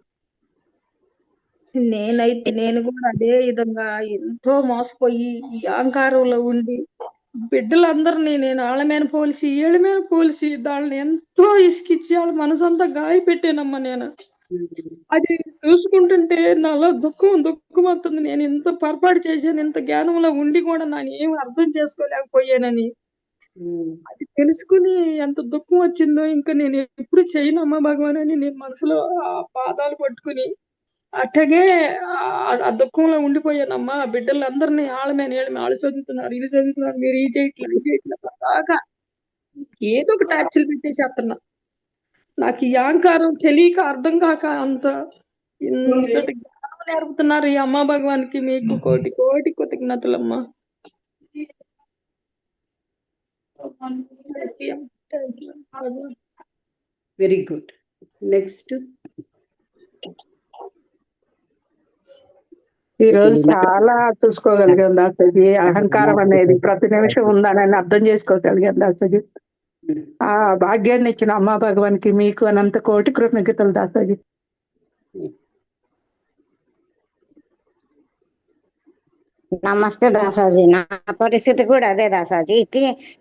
Speaker 9: నేను కూడా అదే విధంగా ఎంతో మోసపోయి ఈ అహంకారంలో ఉండి బిడ్డలందరినీ నేను వాళ్ళ మీద పోలిసి ఏళ్ళ మీద పోలిసి దాళ్ళని ఎంతో ఇసుకిచ్చి వాళ్ళ మనసంతా గాయపెట్టానమ్మా నేను. అది చూసుకుంటుంటే నాలో దుఃఖం వస్తుంది. నేను ఇంత పొరపాటు చేశాను, ఇంత జ్ఞానంలో ఉండి కూడా నేను ఏం అర్థం చేసుకోలేకపోయానని అది తెలుసుకుని ఎంత దుఃఖం వచ్చిందో ఇంకా నేను ఎప్పుడు చేయనమ్మా భగవాన్ అని నేను మనసులో ఆ పాదాలు పట్టుకుని అట్టగే ఆ దుఃఖంలో ఉండిపోయానమ్మా. బిడ్డలందరినీ వాళ్ళు చదువుతున్నారు, వీళ్ళు చదువుతున్నారు, మీరు ఈ చేయట్లేదు బాగా ఏదో ఒక టార్చర్ పెట్టేసేస్తున్నా. నాకు ఈ అహంకారం తెలియక అర్థం కాక అంత ఇంతటి జ్ఞానం నేర్పుతున్నారు ఈ అమ్మ భగవాన్కి. మీకు కోటి కోటి కృతజ్ఞతలమ్మా.
Speaker 1: Very good. నెక్స్ట్.
Speaker 10: ఈ రోజు చాలా చూసుకోగలిగాం దాసజీ. అహంకారం అనేది ప్రతి నిమిషం ఉందని అర్థం చేసుకోగలిగాం దాసజీ. ఆ భాగ్యాన్ని ఇచ్చిన అమ్మా భగవాన్కి మీకు అనంత కోటి కృతజ్ఞతలు దాసజీ.
Speaker 4: నమస్తే దాసాజీ. నా పరిస్థితి కూడా అదే దాసాజీ.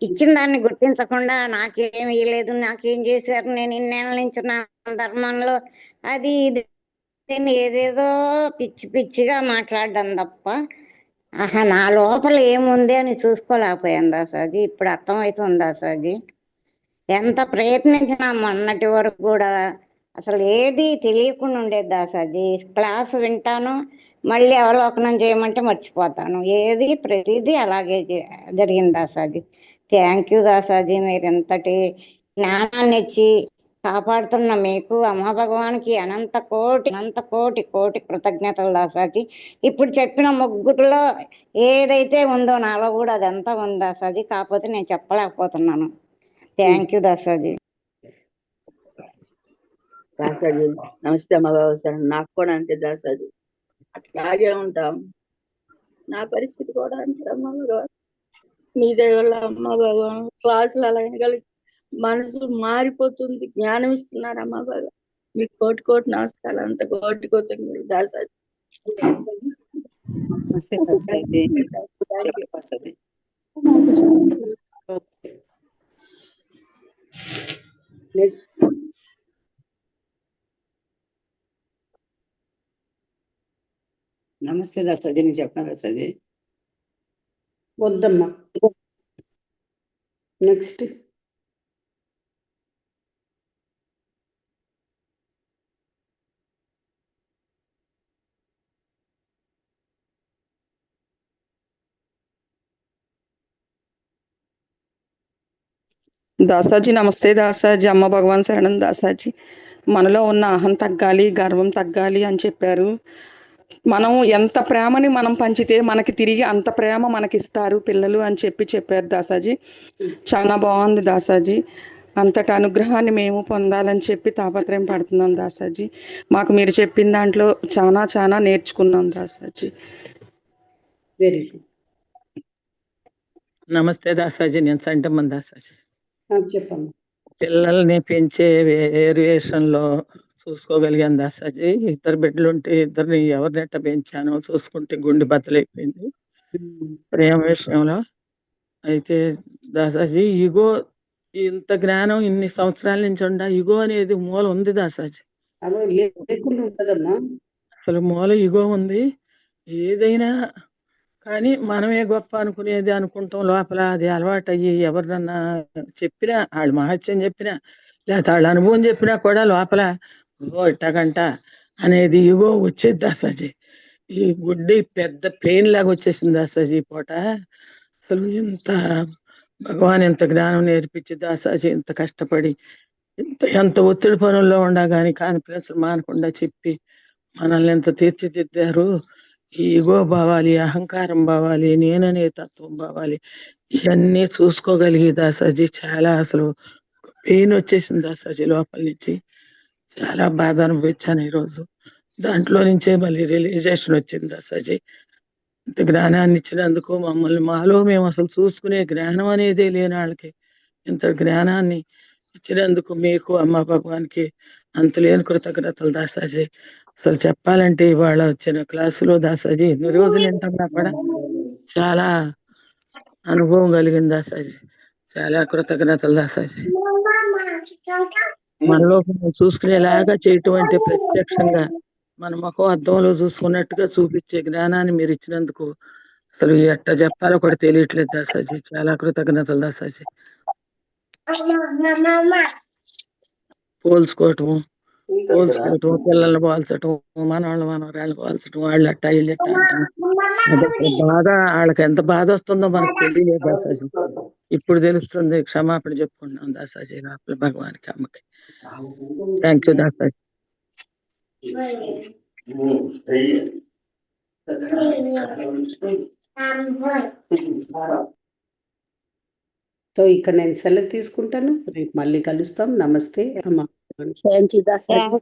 Speaker 4: ఇచ్చిన దాన్ని గుర్తించకుండా నాకేం ఇవ్వలేదు, నాకేం చేశారు, నేను ఇన్నేళ్ళ నుంచి నా ధర్మంలో అది ఇది ఏదేదో పిచ్చి పిచ్చిగా మాట్లాడడం తప్ప నా లోపల ఏముంది అని చూసుకోలేకపోయాను దాసాజీ. ఇప్పుడు అర్థమవుతుంది దాసాజీ. ఎంత ప్రయత్నించినా మొన్నటి వరకు కూడా అసలు ఏది తెలియకుండా ఉండేది దాసాజీ. క్లాసు వింటాను, మళ్ళీ అవలోకనం చేయమంటే మర్చిపోతాను. ప్రతిదీ అలాగే జరిగింది దాసాజీ. Thank you దాసాజీ. మీరు ఎంతటి జ్ఞానాన్ని ఇచ్చి కాపాడుతున్న మీకు అమ్మ భగవాన్కి అనంత కోటి కోటి కృతజ్ఞతలు దాసాజీ. ఇప్పుడు చెప్పిన ముగ్గురులో ఏదైతే ఉందో నాలో కూడా అదంతా ఉంది దాసాజీ. కాకపోతే నేను చెప్పలేకపోతున్నాను. Thank you దాసాజీ.
Speaker 11: దాసాజీ నమస్తే అమ్మ బాబు సార్. నాకు కూడా అంతే దాసాజీ, అట్లాగే ఉంటాం. నా పరిస్థితి కూడా అంతే అమ్మ భగవాన్. మీ దయ వల్ల అమ్మ భగవాన్ క్లాసులు అలా వినగలిగి మనసు మారిపోతుంది, జ్ఞానం ఇస్తున్నారు అమ్మ భగవాన్. మీకు కోటి కోటి నమస్కారాలు. అంత కోటి కోటి దాసాజీ.
Speaker 12: నమస్తే దాసాజీ. నేను చెప్పిన దాసాజీ.
Speaker 1: వద్దమ్మా. నెక్స్ట్.
Speaker 10: దాసాజీ నమస్తే దాసాజీ. అమ్మ భగవాన్ శరణం దాసాజీ. మనలో ఉన్న అహం తగ్గాలి, గర్వం తగ్గాలి అని చెప్పారు. మనం ఎంత ప్రేమని మనం పంచితే మనకి తిరిగి అంత ప్రేమ మనకిస్తారు పిల్లలు అని చెప్పారు దాసాజీ. చాలా బాగుంది దాసాజీ. అంతటి అనుగ్రహాన్ని మేము పొందాలని చెప్పి తాపత్రయం పడుతున్నాం దాసాజీ. మాకు మీరు చెప్పిన దాంట్లో చాలా నేర్చుకున్నాం దాసాజీ.
Speaker 1: Very good.
Speaker 10: నమస్తే దాసాజీ, నేను సంటమ్మన్ దాసాజీ.
Speaker 1: చెప్పమ్మా.
Speaker 10: పిల్లల్ని పెంచే వేరియేషన్లో చూసుకోగలిగాను దాసాజీ. ఇద్దరు బిడ్డలుంటే ఇద్దరిని ఎవరినెట్ట పెంచానో చూసుకుంటే గుండె బద్దలైపోయింది ప్రేమ విషయంలో. అయితే దాసాజీ ఇగో ఇంత జ్ఞానం ఇన్ని సంవత్సరాల నుంచి ఇగో అనేది మూల ఉంది దాసాజీ.
Speaker 1: అవి లేకుండా ఉంటదమ్మా.
Speaker 10: అసలు మూల ఇగో ఉంది. ఏదైనా కానీ మనమే గొప్ప అనుకునేది అనుకుంటాం లోపల. అది అలవాటు అయ్యి ఎవరినన్నా చెప్పినా, వాళ్ళు మహత్యం చెప్పినా లేకపోతే వాళ్ళ అనుభవం చెప్పినా కూడా లోపల ఓ ఇట్టగంట అనేది ఇగో వచ్చేది దాసాజీ. ఈ గుడ్డి పెద్ద పెయిన్ లాగా వచ్చేసింది దాసాజీ ఈ పూట. అసలు ఇంత భగవాన్ ఎంత జ్ఞానం నేర్పించి దాసాజీ ఇంత కష్టపడి ఎంత ఒత్తిడి పనుల్లో ఉండగాని కాన్ఫిడెన్స్ మానకుండా చెప్పి మనల్ని ఎంత తీర్చిదిద్దారు. ఈ ఈగో పోవాలి, అహంకారం పోవాలి, నేననే తత్వం పోవాలి, ఇవన్నీ చూసుకోగలిగి దాసాజీ చాలా అసలు పెయిన్ వచ్చేసింది దాసాజీ లోపల నుంచి. చాలా బాధ అనుభవించాను ఈరోజు. దాంట్లో నుంచే మళ్ళీ రియలైజేషన్ వచ్చింది దాసాజీ. ఇంత జ్ఞానాన్ని ఇచ్చినందుకు మమ్మల్ని మాలో మేము అసలు చూసుకునే జ్ఞానం అనేదే లేని వాళ్ళకి ఇంత జ్ఞానాన్ని ఇచ్చినందుకు మీకు అమ్మ భగవాన్కి అంతులేని కృతజ్ఞతలు దాసాజీ. అసలు చెప్పాలంటే ఇవాళ వచ్చిన క్లాసులో దాసాజీ ఎన్ని రోజులు వింటున్నా కూడా చాలా అనుభవం కలిగింది దాసాజీ. చాలా కృతజ్ఞతలు దాసాజీ. మనలో మనం చూసుకునేలాగా చేయటం అంటే ప్రత్యక్షంగా మన ముఖం అద్దంలో చూసుకున్నట్టుగా చూపించే జ్ఞానాన్ని మీరు ఇచ్చినందుకు అసలు ఎట్ట చెప్పాలో కూడా తెలియట్లేదు దాసాజీ. చాలా కృతజ్ఞతలు దాసాజీ. పోల్చుకోవటం పిల్లల్ని పోల్చటం, మనవాళ్ళు మనవరాళ్ళు పోల్చటం, వాళ్ళు అట్టా వీళ్ళు ఇట్టా అంటాం. అదొక బాధ. వాళ్ళకి ఎంత బాధ వస్తుందో మనకు తెలియలేదు దాసాజీ. ఇప్పుడు తెలుస్తుంది. క్షమాపణ చెప్పుకున్నాం దాసాజీ లోపల భగవానికి అమ్మకి. Thank you దాసాజీ.
Speaker 1: సో ఇక్కడ నేను సెలవు తీసుకుంటాను. రేపు మళ్ళీ కలుస్తాం. నమస్తే అమ్మ.
Speaker 4: Thank you దాసాజీ.